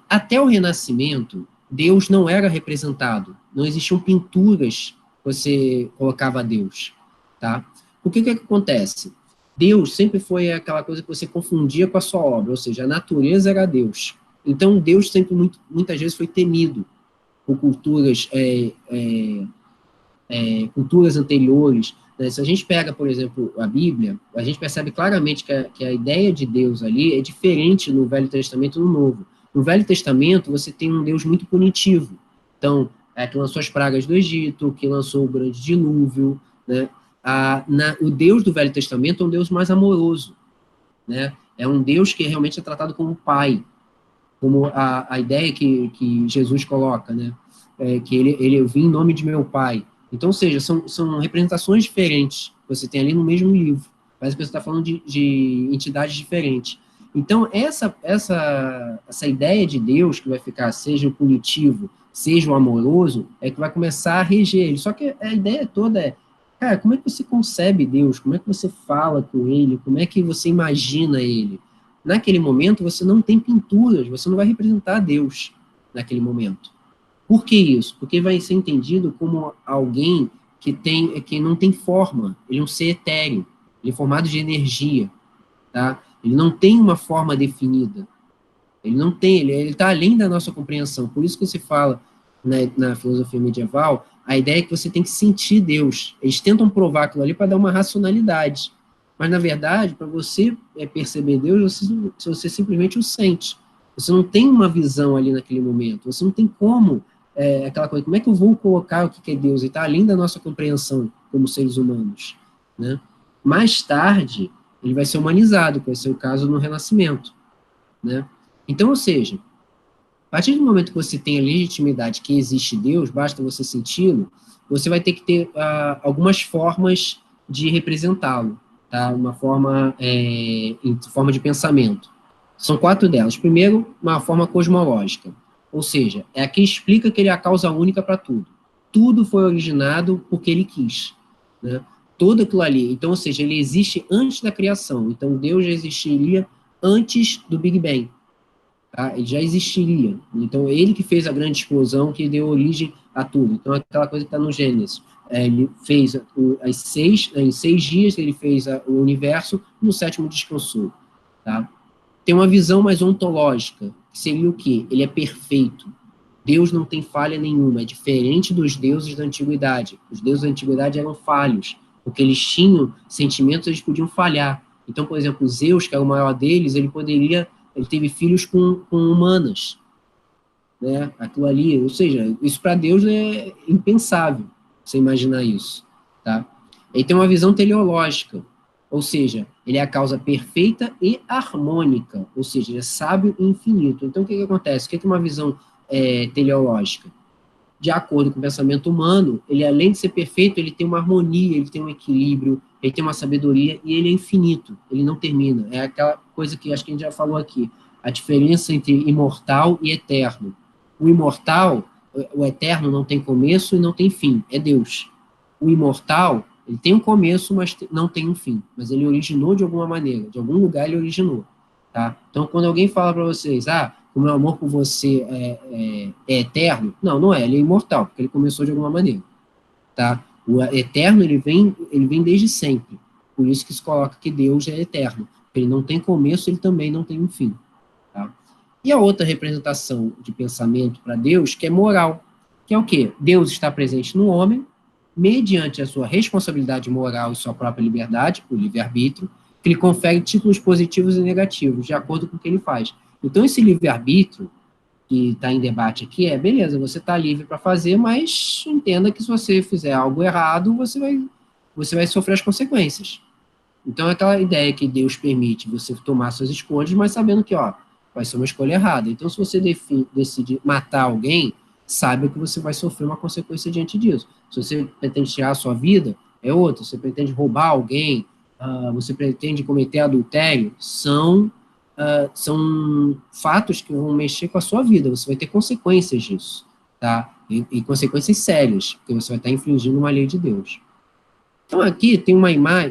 Até o Renascimento, Deus não era representado. Não existiam pinturas que você colocava Deus. Tá? O que acontece? Deus sempre foi aquela coisa que você confundia com a sua obra, ou seja, a natureza era Deus. Então, Deus sempre, muitas vezes, foi temido por culturas anteriores. Né? Se a gente pega, por exemplo, a Bíblia, a gente percebe claramente que a ideia de Deus ali é diferente no Velho Testamento e no Novo. No Velho Testamento, você tem um Deus muito punitivo. Então, que lançou as pragas do Egito, que lançou o grande dilúvio, né? O Deus do Velho Testamento é um Deus mais amoroso, né? É um Deus que realmente é tratado como pai, como a ideia que Jesus coloca, né? Que ele eu vim em nome de meu pai. Então, ou seja, são representações diferentes que você tem ali no mesmo livro. Parece que você está falando de entidades diferentes. Então, essa ideia de Deus que vai ficar, seja o punitivo, seja o amoroso, é que vai começar a reger ele. Só que a ideia toda é, cara, como é que você concebe Deus? Como é que você fala com ele? Como é que você imagina ele? Naquele momento, você não tem pinturas, você não vai representar Deus naquele momento. Por que isso? Porque vai ser entendido como alguém que não tem forma, ele é um ser etéreo, ele é formado de energia, tá? Ele não tem uma forma definida, ele está além da nossa compreensão. Por isso que se fala, né, na filosofia medieval, a ideia é que você tem que sentir Deus. Eles tentam provar aquilo ali para dar uma racionalidade, mas na verdade, para você perceber Deus, você simplesmente o sente. Você não tem uma visão ali naquele momento, você não tem como aquela coisa, como é que eu vou colocar o que é Deus? E está além da nossa compreensão como seres humanos, né? Mais tarde, ele vai ser humanizado, que vai ser o caso no Renascimento, né? Então, ou seja, a partir do momento que você tem a legitimidade que existe Deus, basta você senti-lo, você vai ter que ter algumas formas de representá-lo, tá? Uma forma, em forma de pensamento. São 4 delas. Primeiro, uma forma cosmológica. Ou seja, é a que explica que ele é a causa única para tudo. Tudo foi originado porque ele quis, né? Todo aquilo ali. Então, ou seja, ele existe antes da criação. Então, Deus já existiria antes do Big Bang. Tá? Ele já existiria. Então, ele que fez a grande explosão que deu origem a tudo. Então, aquela coisa que está no Gênesis. Ele fez em 6 dias, ele fez o universo, no 7º descansou. Tá? Tem uma visão mais ontológica, que seria o quê? Ele é perfeito. Deus não tem falha nenhuma, é diferente dos deuses da antiguidade. Os deuses da antiguidade eram falhos, porque eles tinham sentimentos, eles podiam falhar. Então, por exemplo, Zeus, que era o maior deles, ele teve filhos com humanas, né? Aquilo ali, ou seja, isso para Deus é impensável, você imaginar isso, tá? Ele tem uma visão teleológica, ou seja, ele é a causa perfeita e harmônica, ou seja, ele é sábio e infinito. Então, o que acontece? O que é uma visão teleológica? De acordo com o pensamento humano, ele, além de ser perfeito, ele tem uma harmonia, ele tem um equilíbrio, ele tem uma sabedoria, e ele é infinito, ele não termina. É aquela coisa que acho que a gente já falou aqui, a diferença entre imortal e eterno. O imortal, o eterno, não tem começo e não tem fim, é Deus. O imortal, ele tem um começo, mas não tem um fim. Mas ele originou de alguma maneira, de algum lugar ele originou. Tá? Então, quando alguém fala para vocês, o meu amor por você é eterno, não é, ele é imortal, porque ele começou de alguma maneira. Tá? O eterno, ele vem desde sempre. Por isso que se coloca que Deus é eterno. Ele não tem começo, ele também não tem um fim. Tá? E a outra representação de pensamento para Deus, que é moral, que é o quê? Deus está presente no homem, mediante a sua responsabilidade moral e sua própria liberdade, o livre-arbítrio, que ele confere títulos positivos e negativos, de acordo com o que ele faz. Então, esse livre-arbítrio, que está em debate aqui, beleza, você está livre para fazer, mas entenda que se você fizer algo errado, você vai sofrer as consequências. Então, é aquela ideia que Deus permite você tomar suas escolhas, mas sabendo que, vai ser uma escolha errada. Então, se você decide matar alguém, saiba que você vai sofrer uma consequência diante disso. Se você pretende tirar a sua vida, é outra. Se você pretende roubar alguém, você pretende cometer adultério, são fatos que vão mexer com a sua vida. Você vai ter consequências disso, tá? E consequências sérias, porque você vai estar infringindo uma lei de Deus. Então, aqui tem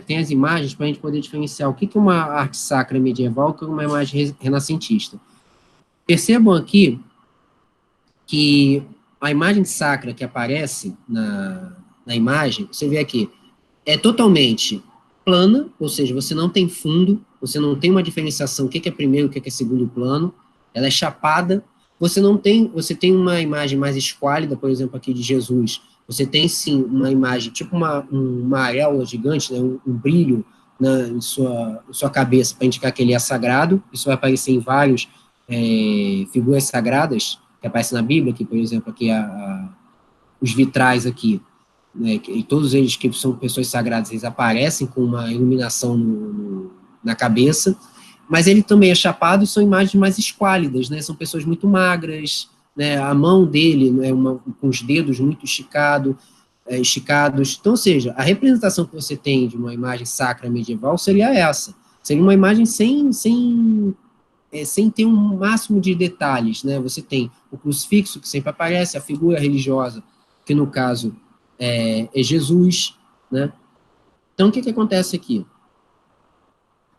tem as imagens para a gente poder diferenciar o que é uma arte sacra medieval e o que é uma imagem renascentista. Percebam aqui que a imagem sacra que aparece na imagem, você vê aqui, é totalmente plana, ou seja, você não tem fundo, você não tem uma diferenciação, o que é primeiro, o que é segundo plano, ela é chapada, você tem uma imagem mais esquálida, por exemplo, aqui de Jesus, você tem sim uma imagem, tipo uma areola gigante, né, um brilho em sua cabeça, para indicar que ele é sagrado. Isso vai aparecer em várias figuras sagradas, que aparecem na Bíblia, aqui, por exemplo, aqui os vitrais aqui, né, e todos eles que são pessoas sagradas, eles aparecem com uma iluminação na cabeça, mas ele também é chapado e são imagens mais esquálidas, né, são pessoas muito magras, né, a mão dele, né, com os dedos muito esticados. Então, ou seja, a representação que você tem de uma imagem sacra medieval seria essa, seria uma imagem sem ter um máximo de detalhes, né, você tem o crucifixo, que sempre aparece, a figura religiosa, que no caso é Jesus, né? Então, o que acontece aqui?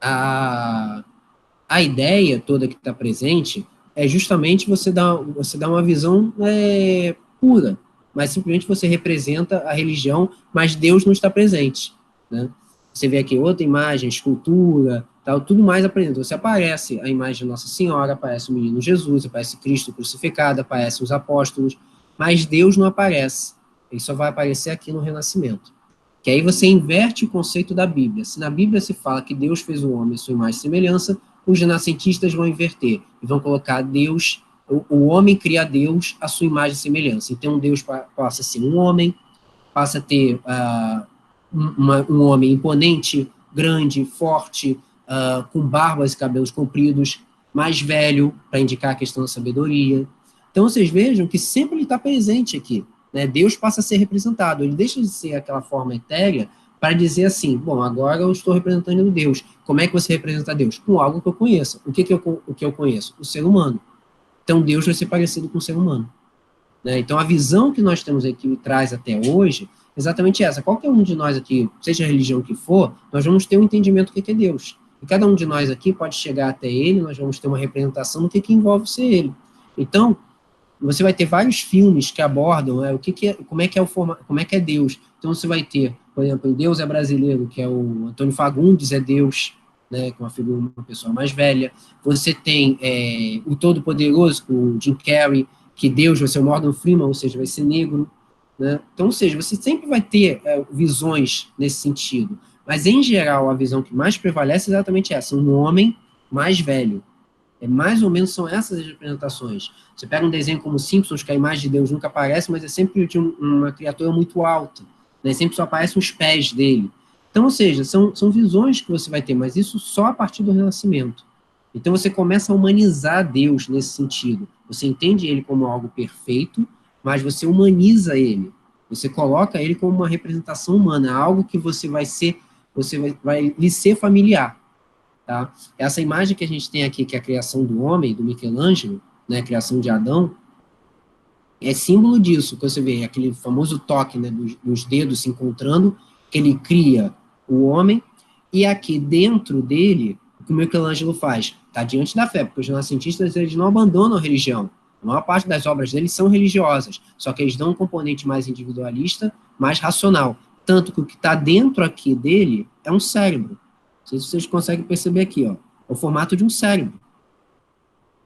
A ideia toda que está presente é justamente você dar uma visão pura, mas simplesmente você representa a religião, mas Deus não está presente, né? Você vê aqui outra imagem, escultura, tal, tudo mais apresenta. Você aparece a imagem de Nossa Senhora, aparece o menino Jesus, aparece Cristo crucificado, aparecem os apóstolos, mas Deus não aparece. Ele só vai aparecer aqui no Renascimento. Que aí você inverte o conceito da Bíblia. Se na Bíblia se fala que Deus fez o homem à sua imagem e semelhança, os renascentistas vão inverter e vão colocar Deus, o homem cria Deus à sua imagem e semelhança. Então Deus passa a ser um homem, passa a ter um homem imponente, grande, forte, com barbas e cabelos compridos, mais velho, para indicar a questão da sabedoria. Então vocês vejam que sempre ele está presente aqui. Né? Deus passa a ser representado, ele deixa de ser aquela forma etérea para dizer assim, bom, agora eu estou representando Deus. Como é que você representa Deus? Com algo que eu conheça. O que eu conheço? O ser humano. Então Deus vai ser parecido com o ser humano. Né? Então a visão que nós temos aqui e traz até hoje é exatamente essa. Qualquer um de nós aqui, seja a religião que for, nós vamos ter um entendimento do que é Deus. E cada um de nós aqui pode chegar até ele, nós vamos ter uma representação do que envolve ser ele. Então, você vai ter vários filmes que abordam como é que é Deus. Então, Então, você vai ter, por exemplo, em Deus é Brasileiro, que é o Antônio Fagundes, é Deus, né, que é uma pessoa mais velha. Você tem o Todo-Poderoso, o Jim Carrey, que Deus vai ser o Morgan Freeman, ou seja, vai ser negro. Né? Então, ou seja, você sempre vai ter visões nesse sentido. Mas, em geral, a visão que mais prevalece é exatamente essa, um homem mais velho. Mais ou menos são essas as representações. Você pega um desenho como Simpsons, que a imagem de Deus nunca aparece, mas é sempre de uma criatura muito alta. Né? Sempre só aparecem os pés dele. Então, ou seja, são visões que você vai ter, mas isso só a partir do Renascimento. Então, você começa a humanizar Deus nesse sentido. Você entende ele como algo perfeito, mas você humaniza ele. Você coloca ele como uma representação humana, algo que você vai lhe ser familiar. Tá? Essa imagem que a gente tem aqui, que é a criação do homem, do Michelangelo, né, a criação de Adão, é símbolo disso, que você vê, aquele famoso toque, né, dos dedos se encontrando, que ele cria o homem, e aqui dentro dele, o que o Michelangelo faz? Está diante da fé, porque os renascentistas eles não abandonam a religião. A maior parte das obras deles são religiosas, só que eles dão um componente mais individualista, mais racional. Tanto que o que está dentro aqui dele é um cérebro. Não sei se vocês conseguem perceber aqui, ó, é o formato de um cérebro.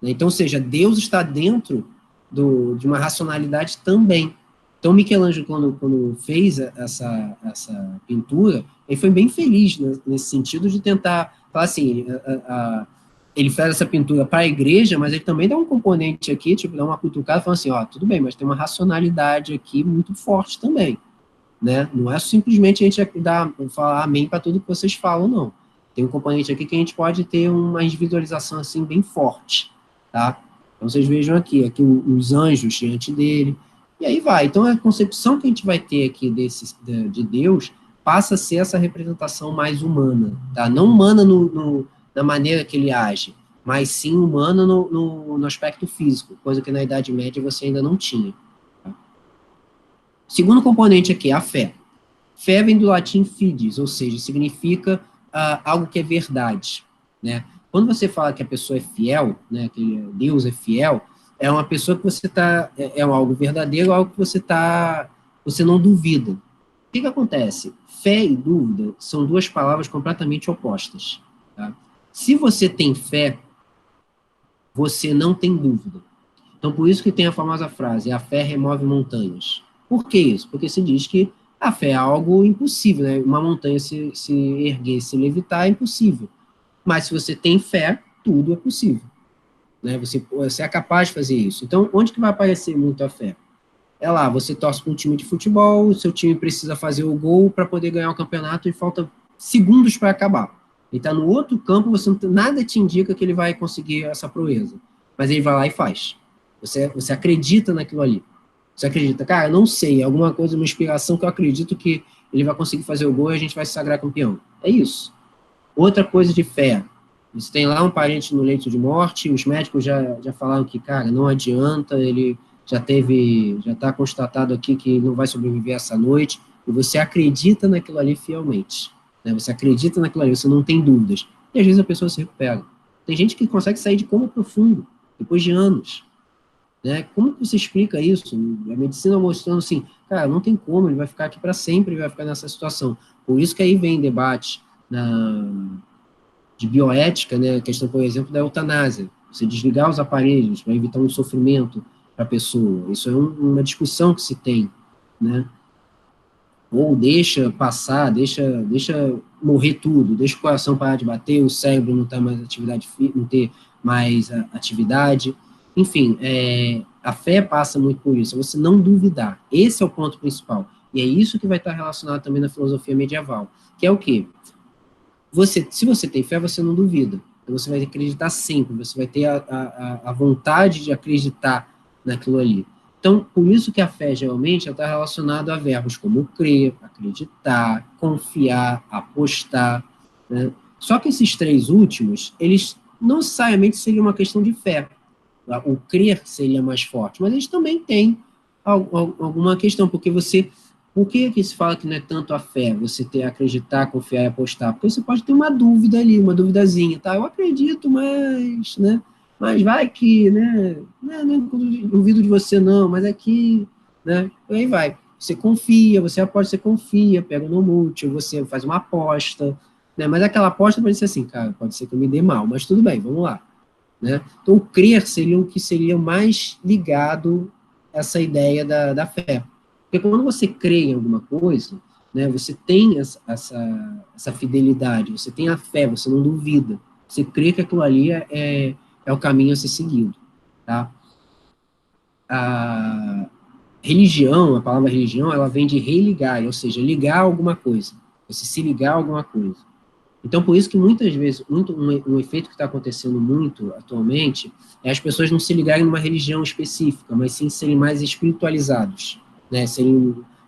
Então, ou seja, Deus está dentro de uma racionalidade também. Então, Michelangelo, quando fez essa pintura, ele foi bem feliz, né, nesse sentido de tentar falar assim, ele fez essa pintura para a igreja, mas ele também dá um componente aqui, tipo, dá uma cutucada, falando assim, ó, tudo bem, mas tem uma racionalidade aqui muito forte também. Né? Não é simplesmente a gente falar amém para tudo que vocês falam, não. Tem um componente aqui que a gente pode ter uma individualização assim bem forte, tá? Então vocês vejam aqui os anjos diante dele, e aí vai. Então a concepção que a gente vai ter aqui de Deus passa a ser essa representação mais humana, tá? Não humana na maneira que ele age, mas sim humana no aspecto físico, coisa que na Idade Média você ainda não tinha. Tá? Segundo componente aqui, a fé. Fé vem do latim fides, ou seja, significa algo que é verdade, né? Quando você fala que a pessoa é fiel, né, que Deus é fiel, é uma pessoa que você é algo verdadeiro, algo que você não duvida. O que acontece? Fé e dúvida são duas palavras completamente opostas. Tá? Se você tem fé, você não tem dúvida. Então, por isso que tem a famosa frase, a fé remove montanhas. Por que isso? Porque se diz que a fé é algo impossível, né? Uma montanha se erguer, se levitar, é impossível. Mas se você tem fé, tudo é possível. Né? Você é capaz de fazer isso. Então, onde que vai aparecer muito a fé? É lá, você torce para um time de futebol, o seu time precisa fazer o gol para poder ganhar o campeonato e falta segundos para acabar. Ele está no outro campo, nada te indica que ele vai conseguir essa proeza. Mas ele vai lá e faz. Você acredita naquilo ali. Você acredita, cara, não sei, alguma coisa, uma inspiração que eu acredito que ele vai conseguir fazer o gol e a gente vai se sagrar campeão. É isso. Outra coisa de fé. Você tem lá um parente no leito de morte, os médicos já falaram que, cara, não adianta, ele já está constatado aqui que não vai sobreviver essa noite, e você acredita naquilo ali fielmente. Né? Você acredita naquilo ali, você não tem dúvidas. E às vezes a pessoa se recupera. Tem gente que consegue sair de coma profundo, depois de anos. Né? Como que você explica isso? A medicina mostrando assim, cara, não tem como, ele vai ficar aqui para sempre, ele vai ficar nessa situação. Por isso que aí vem debate de bioética, né? A questão, por exemplo, da eutanásia. Você desligar os aparelhos para evitar um sofrimento para a pessoa. Isso é uma discussão que se tem, né? Ou deixa passar, deixa morrer tudo, deixa o coração parar de bater, o cérebro não ter mais atividade. Enfim, a fé passa muito por isso, é você não duvidar. Esse é o ponto principal. E é isso que vai estar relacionado também na filosofia medieval, que é o quê? Se você tem fé, você não duvida. Então você vai acreditar sempre, você vai ter a vontade de acreditar naquilo ali. Então, por isso que a fé, geralmente, está relacionada a verbos como crer, acreditar, confiar, apostar. Né? Só que esses três últimos, eles não necessariamente seriam uma questão de fé. O crer seria mais forte, mas eles também têm alguma questão, porque por que se fala que não é tanto a fé, você ter acreditar, confiar e apostar? Porque você pode ter uma dúvida ali, uma duvidazinha, tá? Eu acredito, mas, né? Mas vai que, né? Não duvido de você não, mas aqui, né? E aí vai. você confia, você aposta, você confia, pega no múltiplo, você faz uma aposta, né? Mas aquela aposta pode ser assim, cara, pode ser que eu me dê mal, mas tudo bem, vamos lá, né? Então, o crer seria o que seria mais ligado a essa ideia da fé. Porque quando você crê em alguma coisa, né, você tem essa fidelidade, você tem a fé, você não duvida, você crê que aquilo ali é o caminho a ser seguido, tá? A religião, a palavra religião, ela vem de religar, ou seja, ligar a alguma coisa, você se ligar a alguma coisa. Então, por isso que muitas vezes, um efeito que está acontecendo muito atualmente é as pessoas não se ligarem numa religião específica, mas sim serem mais espiritualizados, né?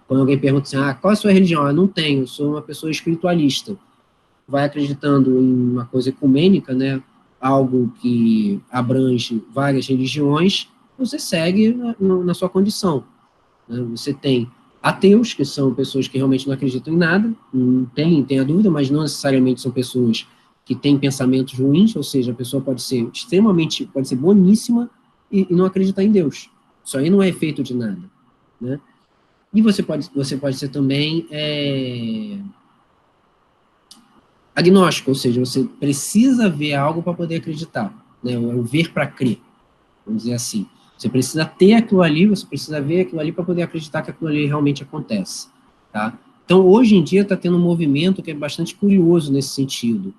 Quando alguém pergunta assim, qual é a sua religião? Não tenho, eu sou uma pessoa espiritualista. Vai acreditando em uma coisa ecumênica, né? Algo que abrange várias religiões, você segue na sua condição, né? Você tem ateus, que são pessoas que realmente não acreditam em nada, tem a dúvida, mas não necessariamente são pessoas que têm pensamentos ruins, ou seja, a pessoa pode ser pode ser boníssima e não acreditar em Deus. Isso aí não é efeito de nada, né? E você pode ser também agnóstico, ou seja, você precisa ver algo para poder acreditar, né? O ver para crer, vamos dizer assim. Você precisa ter aquilo ali, você precisa ver aquilo ali para poder acreditar que aquilo ali realmente acontece, tá? Então, hoje em dia, está tendo um movimento que é bastante curioso nesse sentido,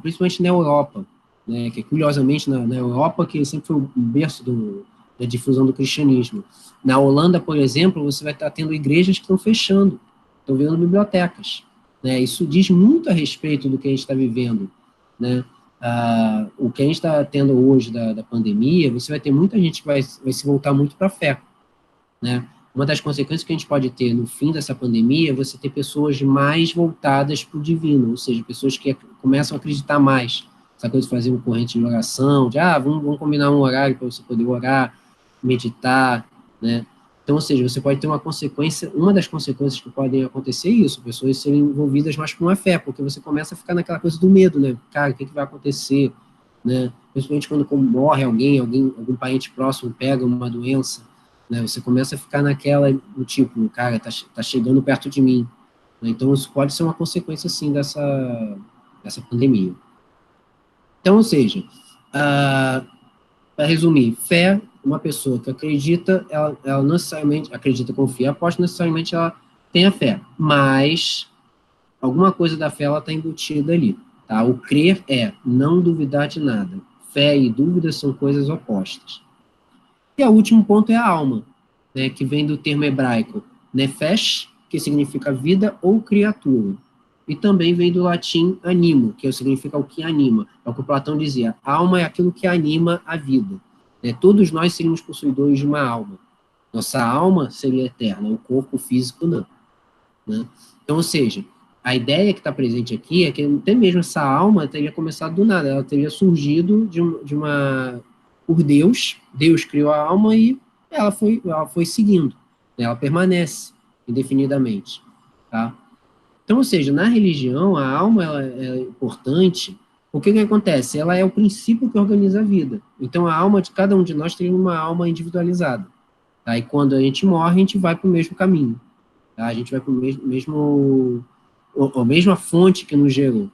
principalmente na Europa, né, que curiosamente na Europa, que sempre foi o berço da difusão do cristianismo. Na Holanda, por exemplo, você vai estar tendo igrejas que estão fechando, estão virando bibliotecas, né? Isso diz muito a respeito do que a gente está vivendo, né? O que a gente está tendo hoje da pandemia, você vai ter muita gente que vai se voltar muito para a fé, né? Uma das consequências que a gente pode ter no fim dessa pandemia é você ter pessoas mais voltadas para o divino, ou seja, pessoas que começam a acreditar mais. Essa coisa de fazer uma corrente de oração, vamos combinar um horário para você poder orar, meditar, né? Então, ou seja, você pode ter uma das consequências que podem acontecer é isso, pessoas serem envolvidas mais com a fé, porque você começa a ficar naquela coisa do medo, né? Cara, o que vai acontecer, né? Principalmente quando morre algum parente próximo pega uma doença, né? Você começa a ficar naquela, do tipo, cara, tá chegando perto de mim, né? Então, isso pode ser uma consequência, sim, dessa pandemia. Então, ou seja, para resumir, fé, uma pessoa que acredita, ela não necessariamente acredita, confia, aposta, necessariamente ela tem a fé, mas alguma coisa da fé ela está embutida ali, tá? O crer é não duvidar de nada. Fé e dúvida são coisas opostas. E o último ponto é a alma, né, que vem do termo hebraico nefesh, que significa vida ou criatura. E também vem do latim animo, que significa o que anima. É o que o Platão dizia, alma é aquilo que anima a vida. Né? Todos nós seríamos possuidores de uma alma. Nossa alma seria eterna, o corpo físico não. Né? Então, ou seja, a ideia que está presente aqui é que até mesmo essa alma teria começado do nada, ela teria surgido por Deus. Deus criou a alma e ela foi seguindo, né? Ela permanece indefinidamente, tá? Então, ou seja, na religião, a alma ela é importante. O que acontece? Ela é o princípio que organiza a vida. Então, a alma de cada um de nós tem uma alma individualizada. Tá? E quando a gente morre, a gente vai para o mesmo caminho. Tá? A gente vai para a mesma fonte que nos gerou.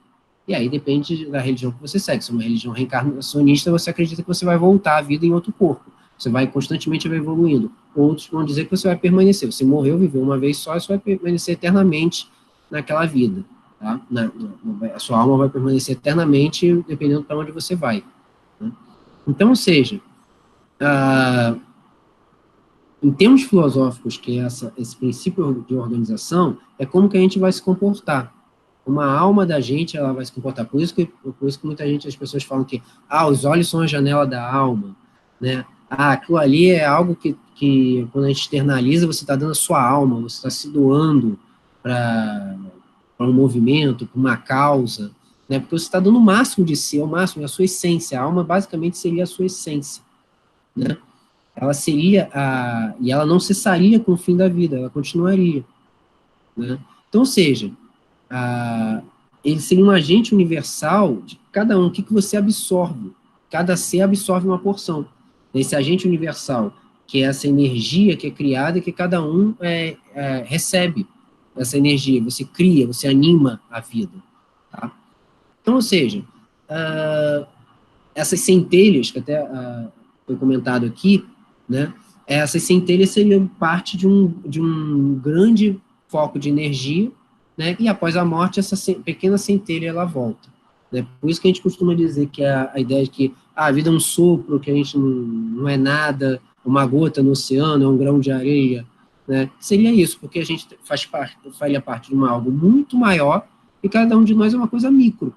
E aí depende da religião que você segue. Se é uma religião reencarnacionista, você acredita que você vai voltar à vida em outro corpo. Você vai constantemente evoluindo. Outros vão dizer que você vai permanecer. Você morreu, viveu uma vez só, e você vai permanecer eternamente naquela vida. Tá? A sua alma vai permanecer eternamente, dependendo para onde você vai. Né? Então, ou seja, em termos filosóficos, que é esse princípio de organização, é como que a gente vai se comportar. Uma alma da gente, ela vai se comportar. Por isso que muita gente, as pessoas falam que os olhos são a janela da alma, né? Aquilo ali é algo que quando a gente externaliza, você está dando a sua alma, você está se doando para um movimento, para uma causa, né? Porque você está dando o máximo de si, o máximo, a sua essência. A alma, basicamente, seria a sua essência, né? Ela seria e ela não cessaria com o fim da vida, ela continuaria, né? Então, ou seja, ele seria um agente universal de cada um, o que você absorve, cada ser absorve uma porção. Esse agente universal que é essa energia que é criada e que cada um recebe essa energia. Você cria, você anima a vida. Tá? Então, ou seja, essas centelhas, que até foi comentado aqui, né, essas centelhas seriam parte de um grande foco de energia, né, e após a morte, essa pequena centelha ela volta. Né? Por isso que a gente costuma dizer que a ideia de que a vida é um sopro, que a gente não é nada, uma gota no oceano, é um grão de areia, né? Seria isso, porque a gente faria parte de algo muito maior e cada um de nós é uma coisa micro.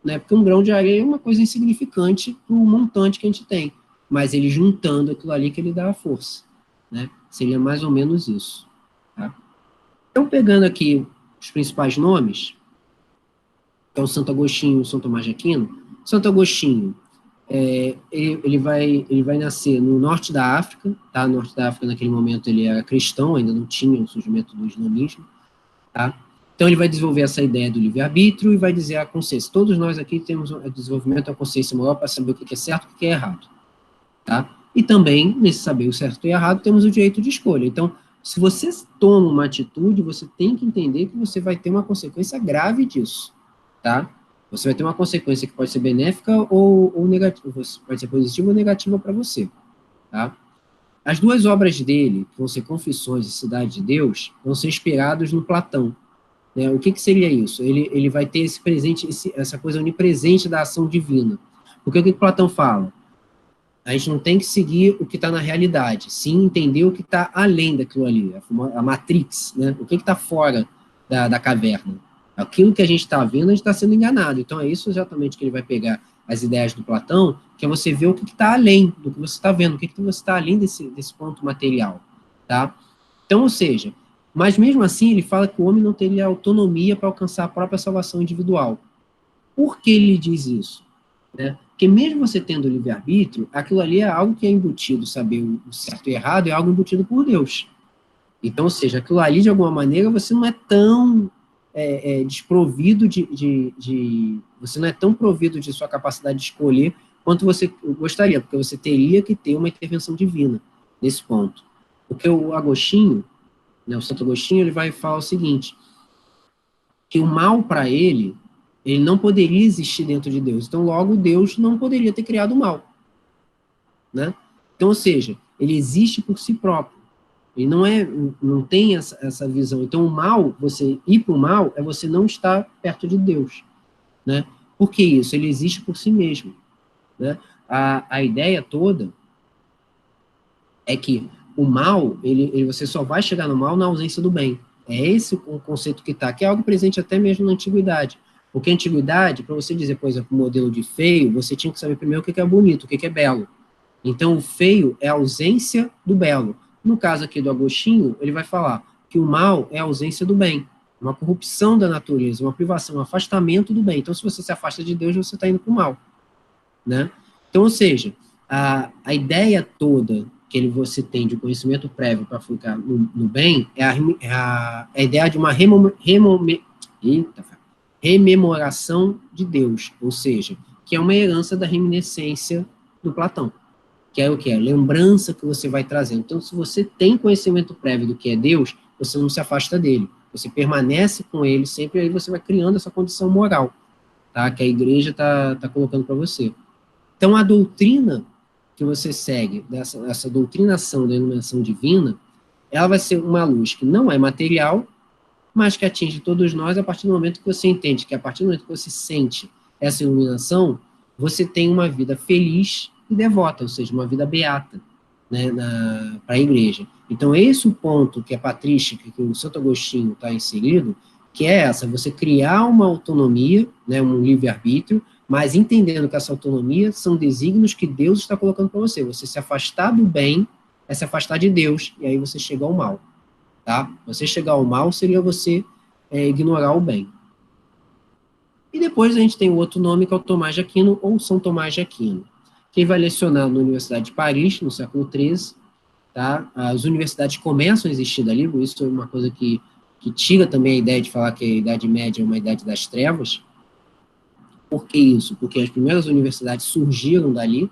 Né? Porque um grão de areia é uma coisa insignificante para o montante que a gente tem, mas ele juntando aquilo ali que ele dá a força. Né? Seria mais ou menos isso. Tá? Então, pegando aqui os principais nomes, que é o Santo Agostinho e o São Tomás de Aquino. Santo Agostinho, ele vai nascer no norte da África, tá? No norte da África, naquele momento, ele era cristão, ainda não tinha o surgimento do islamismo, tá? Então, ele vai desenvolver essa ideia do livre-arbítrio e vai dizer a consciência. Todos nós aqui temos o desenvolvimento da consciência moral para saber o que é certo e o que é errado, tá? E também, nesse saber o certo e o errado, temos o direito de escolha. Então, se você toma uma atitude, você tem que entender que você vai ter uma consequência grave disso, tá? Você vai ter uma consequência que pode ser benéfica ou negativa, pode ser positiva ou negativa para você, tá? As duas obras dele, que vão ser Confissões e Cidade de Deus, vão ser inspirados no Platão. Né? O que seria isso? Ele vai ter esse presente, essa coisa onipresente da ação divina. Porque o que Platão fala? A gente não tem que seguir o que está na realidade, sim entender o que está além daquilo ali, a Matrix, né? O que está fora da caverna. Aquilo que a gente está vendo, a gente está sendo enganado. Então, é isso exatamente que ele vai pegar as ideias do Platão, que é você ver o que está além do que você está vendo, o que você está além desse ponto material. Tá? Então, ou seja, mas mesmo assim, ele fala que o homem não teria autonomia para alcançar a própria salvação individual. Por que ele diz isso? Né? Porque mesmo você tendo livre-arbítrio, aquilo ali é algo que é embutido, saber o certo e errado, é algo embutido por Deus. Então, ou seja, aquilo ali, de alguma maneira, você não é tão desprovido você não é tão provido de sua capacidade de escolher quanto você gostaria, porque você teria que ter uma intervenção divina nesse ponto. Porque o Agostinho, né, o Santo Agostinho, ele vai falar o seguinte, que o mal para ele não poderia existir dentro de Deus. Então, logo, Deus não poderia ter criado o mal. Né? Então, ou seja, ele existe por si próprio. Ele não tem essa visão. Então, o mal, você ir para o mal, é você não estar perto de Deus. Né? Por que isso? Ele existe por si mesmo. Né? A ideia toda é que o mal, você só vai chegar no mal na ausência do bem. É esse o conceito que está, que é algo presente até mesmo na antiguidade. Porque a antiguidade, para você dizer, por exemplo, o modelo de feio, você tinha que saber primeiro o que é bonito, o que é belo. Então, o feio é a ausência do belo. No caso aqui do Agostinho, ele vai falar que o mal é a ausência do bem, uma corrupção da natureza, uma privação, um afastamento do bem. Então, se você se afasta de Deus, você está indo para o mal. Né? Então, ou seja, a ideia toda que você tem de conhecimento prévio para ficar no bem é a ideia de uma rememoração de Deus, ou seja, que é uma herança da reminiscência do Platão. Que é o que? A lembrança que você vai trazendo. Então, se você tem conhecimento prévio do que é Deus, você não se afasta dele. Você permanece com ele sempre, e aí você vai criando essa condição moral, tá? Que a igreja está colocando para você. Então, a doutrina que você segue, essa doutrinação da iluminação divina, ela vai ser uma luz que não é material, mas que atinge todos nós a partir do momento que você entende, que a partir do momento que você sente essa iluminação, você tem uma vida feliz e devota, ou seja, uma vida beata, né, para a igreja. Então, esse é o ponto que a patrística, que o Santo Agostinho está inserido, que é essa, você criar uma autonomia, né, um livre-arbítrio, mas entendendo que essa autonomia são desígnios que Deus está colocando para você. Você se afastar do bem é se afastar de Deus, e aí você chega ao mal. Tá? Você chegar ao mal seria você ignorar o bem. E depois a gente tem o outro nome, que é o Tomás de Aquino, ou São Tomás de Aquino. Quem vai lecionar na Universidade de Paris, no século XIII, tá? As universidades começam a existir dali, isso é uma coisa que tira também a ideia de falar que a Idade Média é uma idade das trevas. Por que isso? Porque as primeiras universidades surgiram dali,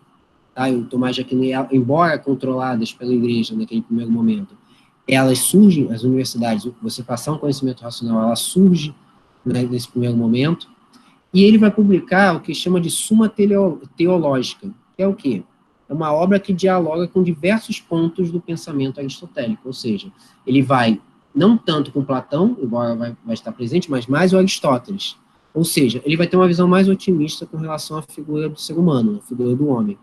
tá? E o Tomás de Aquino, embora controladas pela igreja naquele primeiro momento, elas surgem, as universidades, você passar um conhecimento racional, ela surge, né, nesse primeiro momento, e ele vai publicar o que chama de Suma Teológica, que é o quê? É uma obra que dialoga com diversos pontos do pensamento aristotélico, ou seja, ele vai, não tanto com Platão, embora vai estar presente, mas mais o Aristóteles. Ou seja, ele vai ter uma visão mais otimista com relação à figura do ser humano, a figura do homem.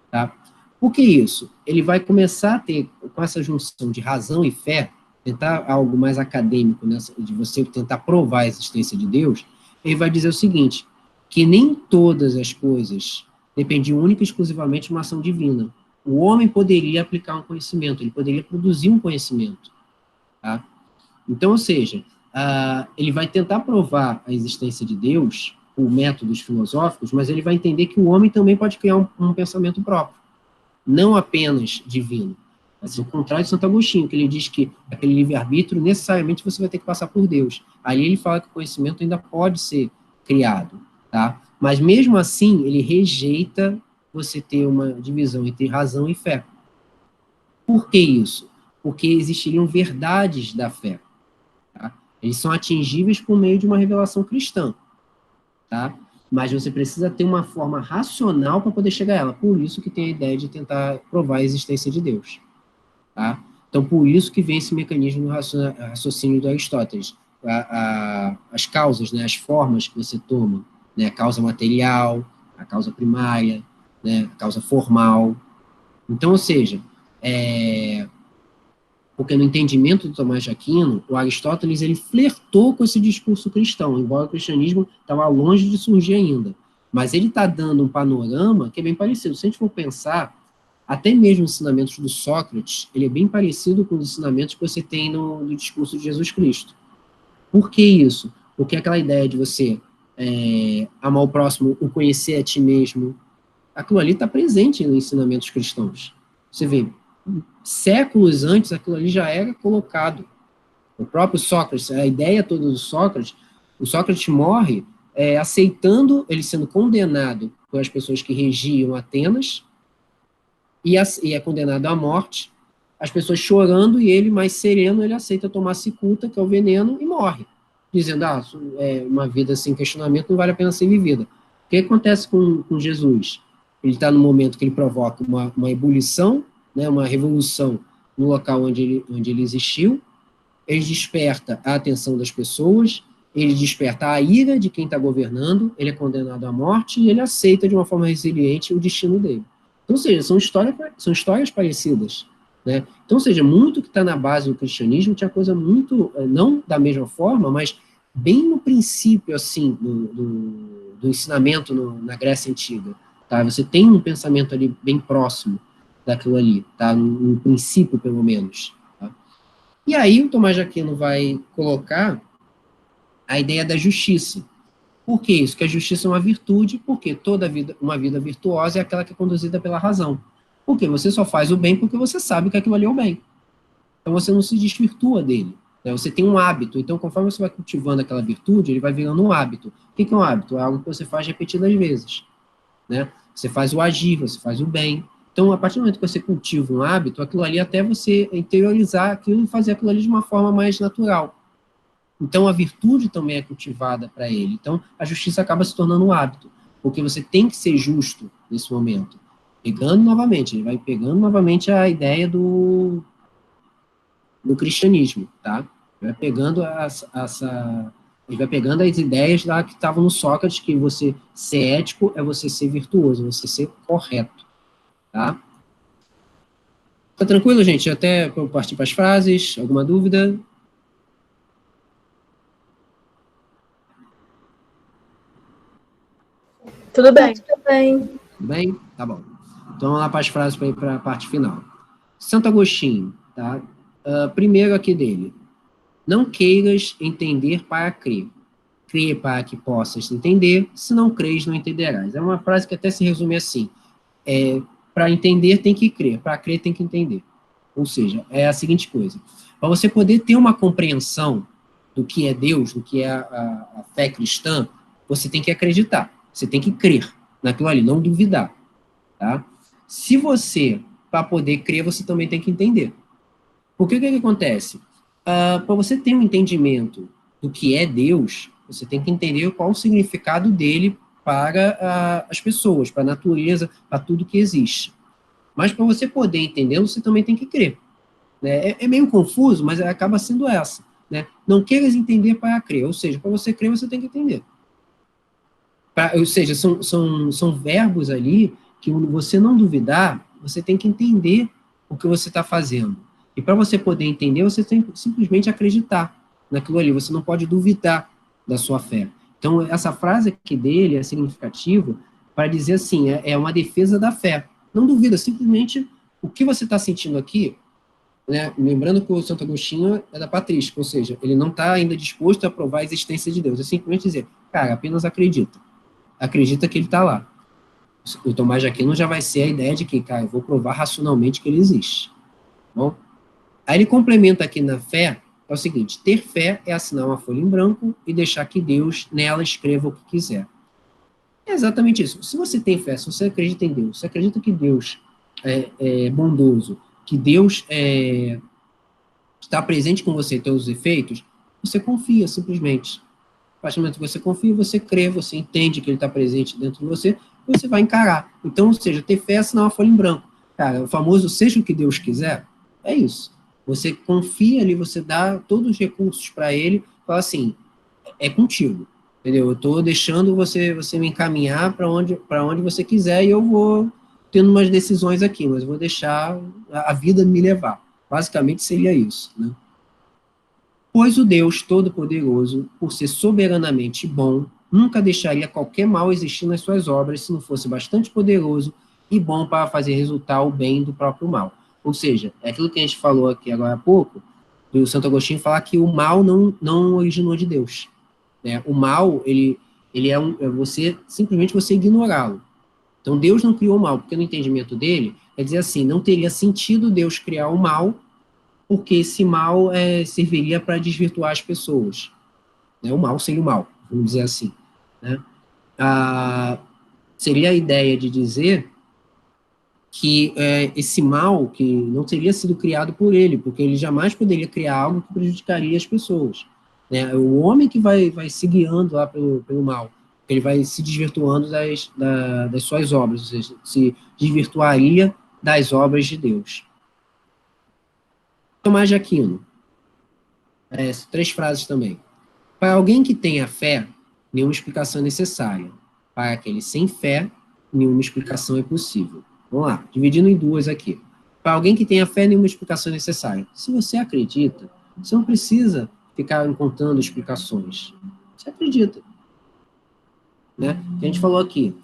Tá? Por que isso? Ele vai começar a ter, com essa junção de razão e fé, tentar algo mais acadêmico, né, de você tentar provar a existência de Deus, ele vai dizer o seguinte, que nem todas as coisas dependiam única e exclusivamente de uma ação divina. O homem poderia aplicar um conhecimento, ele poderia produzir um conhecimento. Tá? Então, ou seja, ele vai tentar provar a existência de Deus por métodos filosóficos, mas ele vai entender que o homem também pode criar um pensamento próprio, não apenas divino. Assim, o contrário de Santo Agostinho, que ele diz que aquele livre-arbítrio, necessariamente você vai ter que passar por Deus. Aí ele fala que o conhecimento ainda pode ser criado, tá? Mas mesmo assim, ele rejeita você ter uma divisão entre razão e fé. Por que isso? Porque existiriam verdades da fé. Tá? Eles são atingíveis por meio de uma revelação cristã. Tá? Mas você precisa ter uma forma racional para poder chegar a ela. Por isso que tem a ideia de tentar provar a existência de Deus. Tá? Então, por isso que vem esse mecanismo do raciocínio do Aristóteles. As causas, né, as formas que você toma, né, a causa material, a causa primária, né, a causa formal. Então, ou seja, porque no entendimento de Tomás de Aquino, o Aristóteles ele flertou com esse discurso cristão, embora o cristianismo estava longe de surgir ainda. Mas ele está dando um panorama que é bem parecido. Se a gente for pensar, até mesmo os ensinamentos do Sócrates, ele é bem parecido com os ensinamentos que você tem no discurso de Jesus Cristo. Por que isso? Porque aquela ideia de você amar o próximo, o conhecer a ti mesmo, aquilo ali está presente nos ensinamentos cristãos. Você vê, séculos antes, aquilo ali já era colocado. O próprio Sócrates, a ideia toda do Sócrates, o Sócrates morre aceitando, ele sendo condenado pelas pessoas que regiam Atenas, e é condenado à morte, as pessoas chorando, e ele, mais sereno, ele aceita tomar cicuta, que é o veneno, e morre, dizendo, uma vida sem questionamento não vale a pena ser vivida. O que acontece com Jesus? Ele está no momento que ele provoca uma ebulição, né, uma revolução no local onde ele existiu, ele desperta a atenção das pessoas, ele desperta a ira de quem está governando, ele é condenado à morte e ele aceita de uma forma resiliente o destino dele. Então, ou seja, são histórias parecidas. Né? Então, ou seja, muito que está na base do cristianismo tinha coisa muito, não da mesma forma, mas bem no princípio assim, do ensinamento na Grécia Antiga. Tá? Você tem um pensamento ali bem próximo daquilo ali, tá? No princípio, pelo menos. Tá? E aí o Tomás de Aquino vai colocar a ideia da justiça. Por que isso? Que a justiça é uma virtude, porque uma vida virtuosa é aquela que é conduzida pela razão. Porque você só faz o bem porque você sabe que aquilo ali é o bem. Então você não se desvirtua dele. Né? Você tem um hábito. Então, conforme você vai cultivando aquela virtude, ele vai virando um hábito. O que é um hábito? É algo que você faz repetidas vezes. Né? Você faz o agir, você faz o bem. Então, a partir do momento que você cultiva um hábito, aquilo ali até você interiorizar aquilo e fazer aquilo ali de uma forma mais natural. Então, a virtude também é cultivada para ele. Então, a justiça acaba se tornando um hábito, porque você tem que ser justo nesse momento. Ele vai pegando novamente a ideia do cristianismo, tá? Ele vai pegando ele vai pegando as ideias lá que estavam no Sócrates, que você ser ético é você ser virtuoso, é você ser correto, tá? Tá tranquilo, gente? Até para eu partir para as frases, alguma dúvida? Tudo bem. Tudo bem. Tudo bem? Tá bom. Então, vamos lá para as frases para ir para a parte final. Santo Agostinho, tá? Primeiro aqui dele. Não queiras entender para crer. Crê para que possas entender, se não crês, não entenderás. É uma frase que até se resume assim. Para entender, tem que crer. Para crer, tem que entender. Ou seja, é a seguinte coisa. Para você poder ter uma compreensão do que é Deus, do que é a fé cristã, você tem que acreditar. Você tem que crer naquilo ali, não duvidar. Tá? Se você, para poder crer, você também tem que entender. Porque o que acontece? Para você ter um entendimento do que é Deus, você tem que entender qual o significado dele para as pessoas, para a natureza, para tudo que existe. Mas para você poder entender, você também tem que crer. Né? É meio confuso, mas acaba sendo essa. Né? Não queiras entender para crer. Ou seja, para você crer, você tem que entender. Ou seja, são verbos ali que você não duvidar, você tem que entender o que você está fazendo. E para você poder entender, você tem que simplesmente acreditar naquilo ali. Você não pode duvidar da sua fé. Então, essa frase aqui dele é significativa para dizer assim, é uma defesa da fé. Não duvida, simplesmente o que você está sentindo aqui, né? Lembrando que o Santo Agostinho é da patrística, ou seja, ele não está ainda disposto a provar a existência de Deus. É simplesmente dizer, cara, apenas acredita. Acredita que ele está lá. O Tomás de Aquino já vai ser a ideia de que, cara, eu vou provar racionalmente que ele existe. Bom? Aí ele complementa aqui na fé, é o seguinte, ter fé é assinar uma folha em branco e deixar que Deus nela escreva o que quiser. É exatamente isso. Se você tem fé, se você acredita em Deus, se acredita que Deus é bondoso, que Deus está presente com você em todos os efeitos, você confia simplesmente. A partir do momento que você confia, você crê, você entende que ele está presente dentro de você, você vai encarar. Então, ou seja, ter fé é assinar uma folha em branco. Cara, o famoso seja o que Deus quiser, é isso. Você confia ali, você dá todos os recursos para ele, fala assim, é contigo, entendeu? Eu estou deixando você me encaminhar para onde você quiser e eu vou tendo umas decisões aqui, mas eu vou deixar a vida me levar. Basicamente seria isso, né? Pois o Deus Todo-Poderoso, por ser soberanamente bom, nunca deixaria qualquer mal existir nas suas obras se não fosse bastante poderoso e bom para fazer resultar o bem do próprio mal. Ou seja, é aquilo que a gente falou aqui agora há pouco, do Santo Agostinho falar que o mal não originou de Deus. Né? O mal, ele simplesmente você ignorá-lo. Então Deus não criou o mal, porque no entendimento dele, quer dizer assim, não teria sentido Deus criar o mal, porque esse mal serviria para desvirtuar as pessoas. Né? O mal seria o mal, vamos dizer assim. Né? Seria a ideia de dizer que esse mal que não teria sido criado por ele, porque ele jamais poderia criar algo que prejudicaria as pessoas. Né? O homem que vai se guiando lá pelo mal, ele vai se desvirtuando das suas obras, ou seja, se desvirtuaria das obras de Deus. Tomás de Aquino. 3 frases também. Para alguém que tenha fé, nenhuma explicação é necessária. Para aquele sem fé, nenhuma explicação é possível. Vamos lá, dividindo em 2 aqui. Para alguém que tenha fé, nenhuma explicação é necessária. Se você acredita, você não precisa ficar encontrando explicações. Você acredita. Né? A gente falou aqui,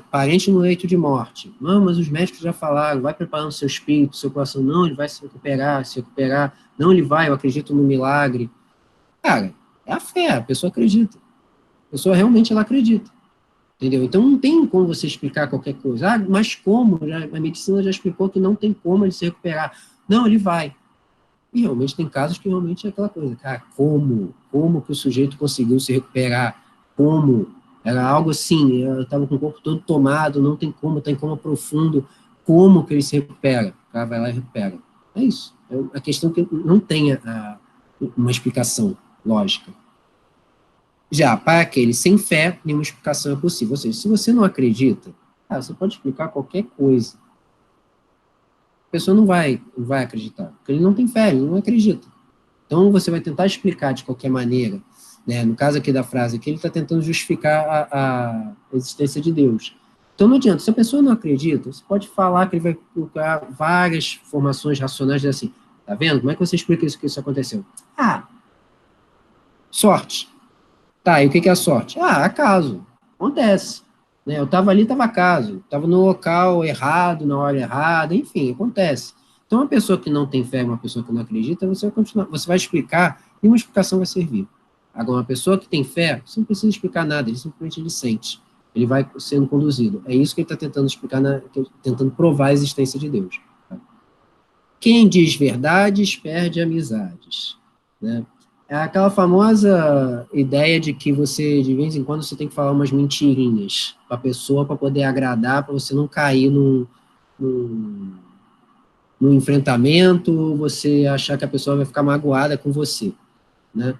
parente no leito de morte. Não, mas os médicos já falaram, vai preparando seu espírito, seu coração. Não, ele vai se recuperar. Não, ele vai, eu acredito no milagre. Cara, é a fé, a pessoa acredita. A pessoa realmente, ela acredita. Entendeu? Então, não tem como você explicar qualquer coisa. Mas como? A medicina já explicou que não tem como ele se recuperar. Não, ele vai. E realmente tem casos que realmente é aquela coisa. Cara, como? Como que o sujeito conseguiu se recuperar? Como? Era algo assim, eu estava com o corpo todo tomado, não tem como, está em coma profundo. Como que ele se recupera? O cara vai lá e recupera. É isso. É a questão que não tem uma explicação lógica. Já, para aquele sem fé, nenhuma explicação é possível. Ou seja, se você não acredita, você pode explicar qualquer coisa. A pessoa não vai acreditar, porque ele não tem fé, ele não acredita. Então, você vai tentar explicar de qualquer maneira. Né? No caso aqui da frase, que ele está tentando justificar a existência de Deus. Então, não adianta. Se a pessoa não acredita, você pode falar que ele vai colocar várias formações racionais assim. Tá vendo? Como é que você explica isso que isso aconteceu? Sorte. Tá, e o que é a sorte? Acaso. Acontece. Né? Eu estava ali, estava acaso. Estava no local errado, na hora errada, enfim, acontece. Então, uma pessoa que não tem fé, uma pessoa que não acredita, você vai continuar, você vai explicar e uma explicação vai servir. Agora, uma pessoa que tem fé, você não precisa explicar nada, ele simplesmente sente. Ele vai sendo conduzido. É isso que ele está tentando explicar, tentando provar a existência de Deus. Quem diz verdades, perde amizades. Né? É aquela famosa ideia de que você, de vez em quando, você tem que falar umas mentirinhas para a pessoa para poder agradar, para você não cair num, num enfrentamento, você achar que a pessoa vai ficar magoada com você, né?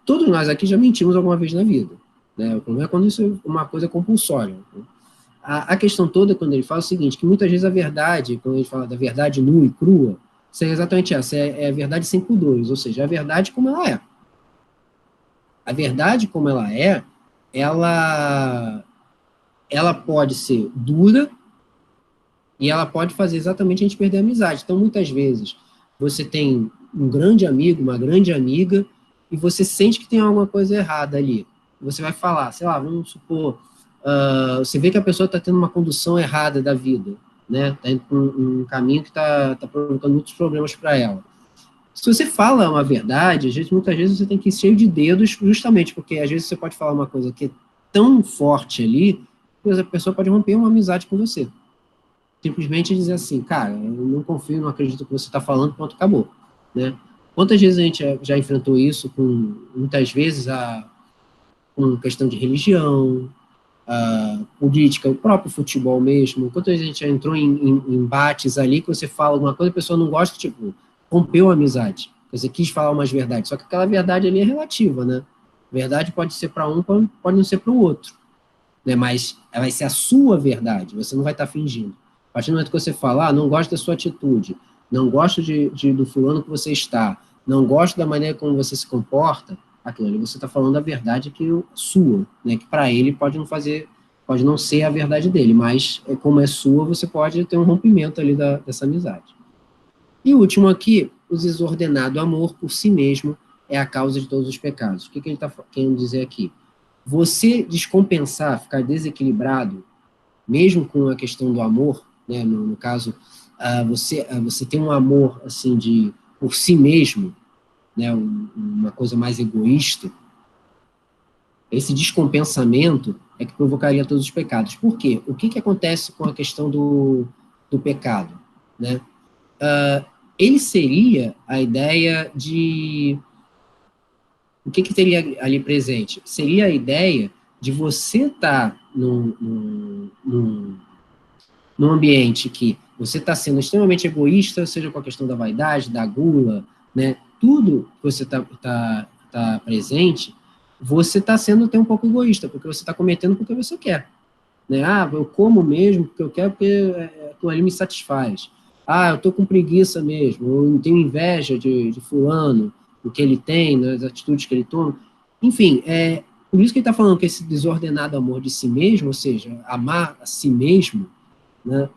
Todos nós aqui já mentimos alguma vez na vida, né? O problema é quando isso é uma coisa compulsória. Né? A questão toda, quando ele fala o seguinte, que muitas vezes a verdade, quando ele fala da verdade nua e crua, isso é exatamente essa, é a verdade sem pudores, ou seja, a verdade como ela é. A verdade como ela, ela pode ser dura e ela pode fazer exatamente a gente perder a amizade. Então, muitas vezes, você tem um grande amigo, uma grande amiga, e você sente que tem alguma coisa errada ali. Você vai falar, sei lá, vamos supor, você vê que a pessoa está tendo uma condução errada da vida, né? Está indo por um caminho que está provocando muitos problemas para ela. Se você fala uma verdade, muitas vezes você tem que ir cheio de dedos, justamente porque às vezes você pode falar uma coisa que é tão forte ali, que a pessoa pode romper uma amizade com você. Simplesmente dizer assim, cara, eu não confio, não acredito no que você está falando, pronto, acabou. Né? Quantas vezes a gente já enfrentou isso com, muitas vezes, com questão de religião, a política, o próprio futebol mesmo, quantas vezes a gente já entrou em embates ali, que você fala alguma coisa, a pessoa não gosta, tipo, rompeu a amizade. Você quis falar umas verdades, só que aquela verdade ali é relativa, né? Verdade pode ser para um, pode não ser para o outro. Né? Mas vai ser a sua verdade, você não vai estar fingindo. A partir do momento que você fala, não gosto da sua atitude, não gosto do fulano que você está, não gosto da maneira como você se comporta, aquilo ali você está falando a verdade que é sua, né? Que para ele pode não ser a verdade dele, mas como é sua, você pode ter um rompimento ali dessa amizade. E o último aqui, o desordenado amor por si mesmo é a causa de todos os pecados. O que ele está querendo dizer aqui? Você descompensar, ficar desequilibrado, mesmo com a questão do amor, né, no caso, você tem um amor assim por si mesmo, né, uma coisa mais egoísta, esse descompensamento é que provocaria todos os pecados. Por quê? O que acontece com a questão do pecado? Né? Ele seria a ideia de... O que teria ali presente? Seria a ideia de você estar num ambiente que você está sendo extremamente egoísta, seja com a questão da vaidade, da gula, né? Tudo que você tá presente, você está sendo até um pouco egoísta, porque você está cometendo porque você quer. Né? Eu como mesmo porque eu quero, porque aquilo ali me satisfaz. Eu estou com preguiça mesmo, eu tenho inveja de fulano, do que ele tem, das atitudes que ele toma. Enfim, por isso que ele está falando que esse desordenado amor de si mesmo, ou seja, amar a si mesmo, né?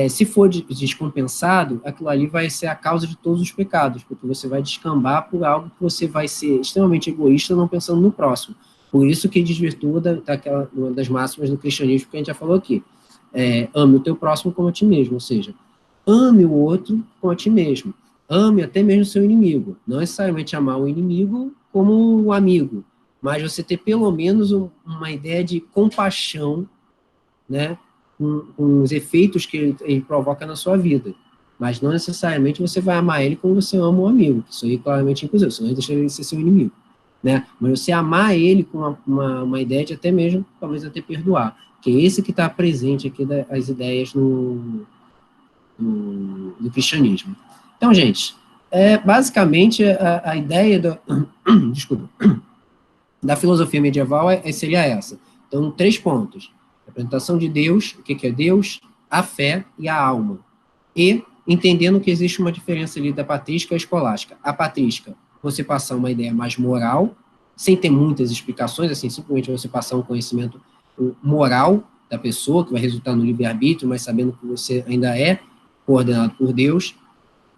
Se for descompensado, aquilo ali vai ser a causa de todos os pecados, porque você vai descambar por algo que você vai ser extremamente egoísta, não pensando no próximo. Por isso que desvirtua uma das máximas do cristianismo que a gente já falou aqui. Ame o teu próximo como a ti mesmo, ou seja, ame o outro como a ti mesmo. Ame até mesmo o seu inimigo. Não necessariamente amar o inimigo como um amigo, mas você ter pelo menos uma ideia de compaixão, né, com os efeitos que ele provoca na sua vida. Mas não necessariamente você vai amar ele como você ama um amigo. Isso aí claramente é impossível, senão deixa ele ser seu inimigo. Né? Mas você amar ele com uma ideia de até mesmo, talvez até perdoar. Que é esse que está presente aqui das ideias no cristianismo. Então, gente, basicamente a ideia desculpa, da filosofia medieval seria essa. Então, 3 pontos. A apresentação de Deus, o que é Deus, a fé e a alma. E entendendo que existe uma diferença ali da patrística e a escolástica. A patrística, você passar uma ideia mais moral, sem ter muitas explicações, assim, simplesmente você passar um conhecimento moral da pessoa, que vai resultar no livre-arbítrio, mas sabendo que você ainda é coordenado por Deus.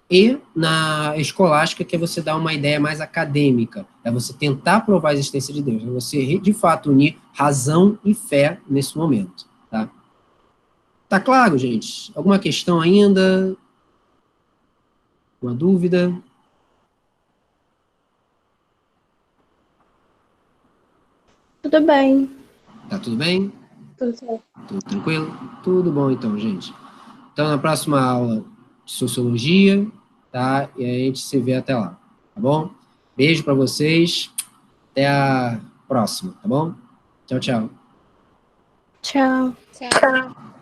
E na escolástica, que é você dar uma ideia mais acadêmica, é você tentar provar a existência de Deus, é você, de fato, unir razão e fé nesse momento. Tá claro, gente? Alguma questão ainda? Uma dúvida? Tudo bem. Tá tudo bem? Tudo certo. Tudo tranquilo? Tudo bom, então, gente. Então, na próxima aula de Sociologia, tá? E aí a gente se vê até lá, tá bom? Beijo para vocês. Até a próxima, tá bom? Tchau, tchau. Tchau.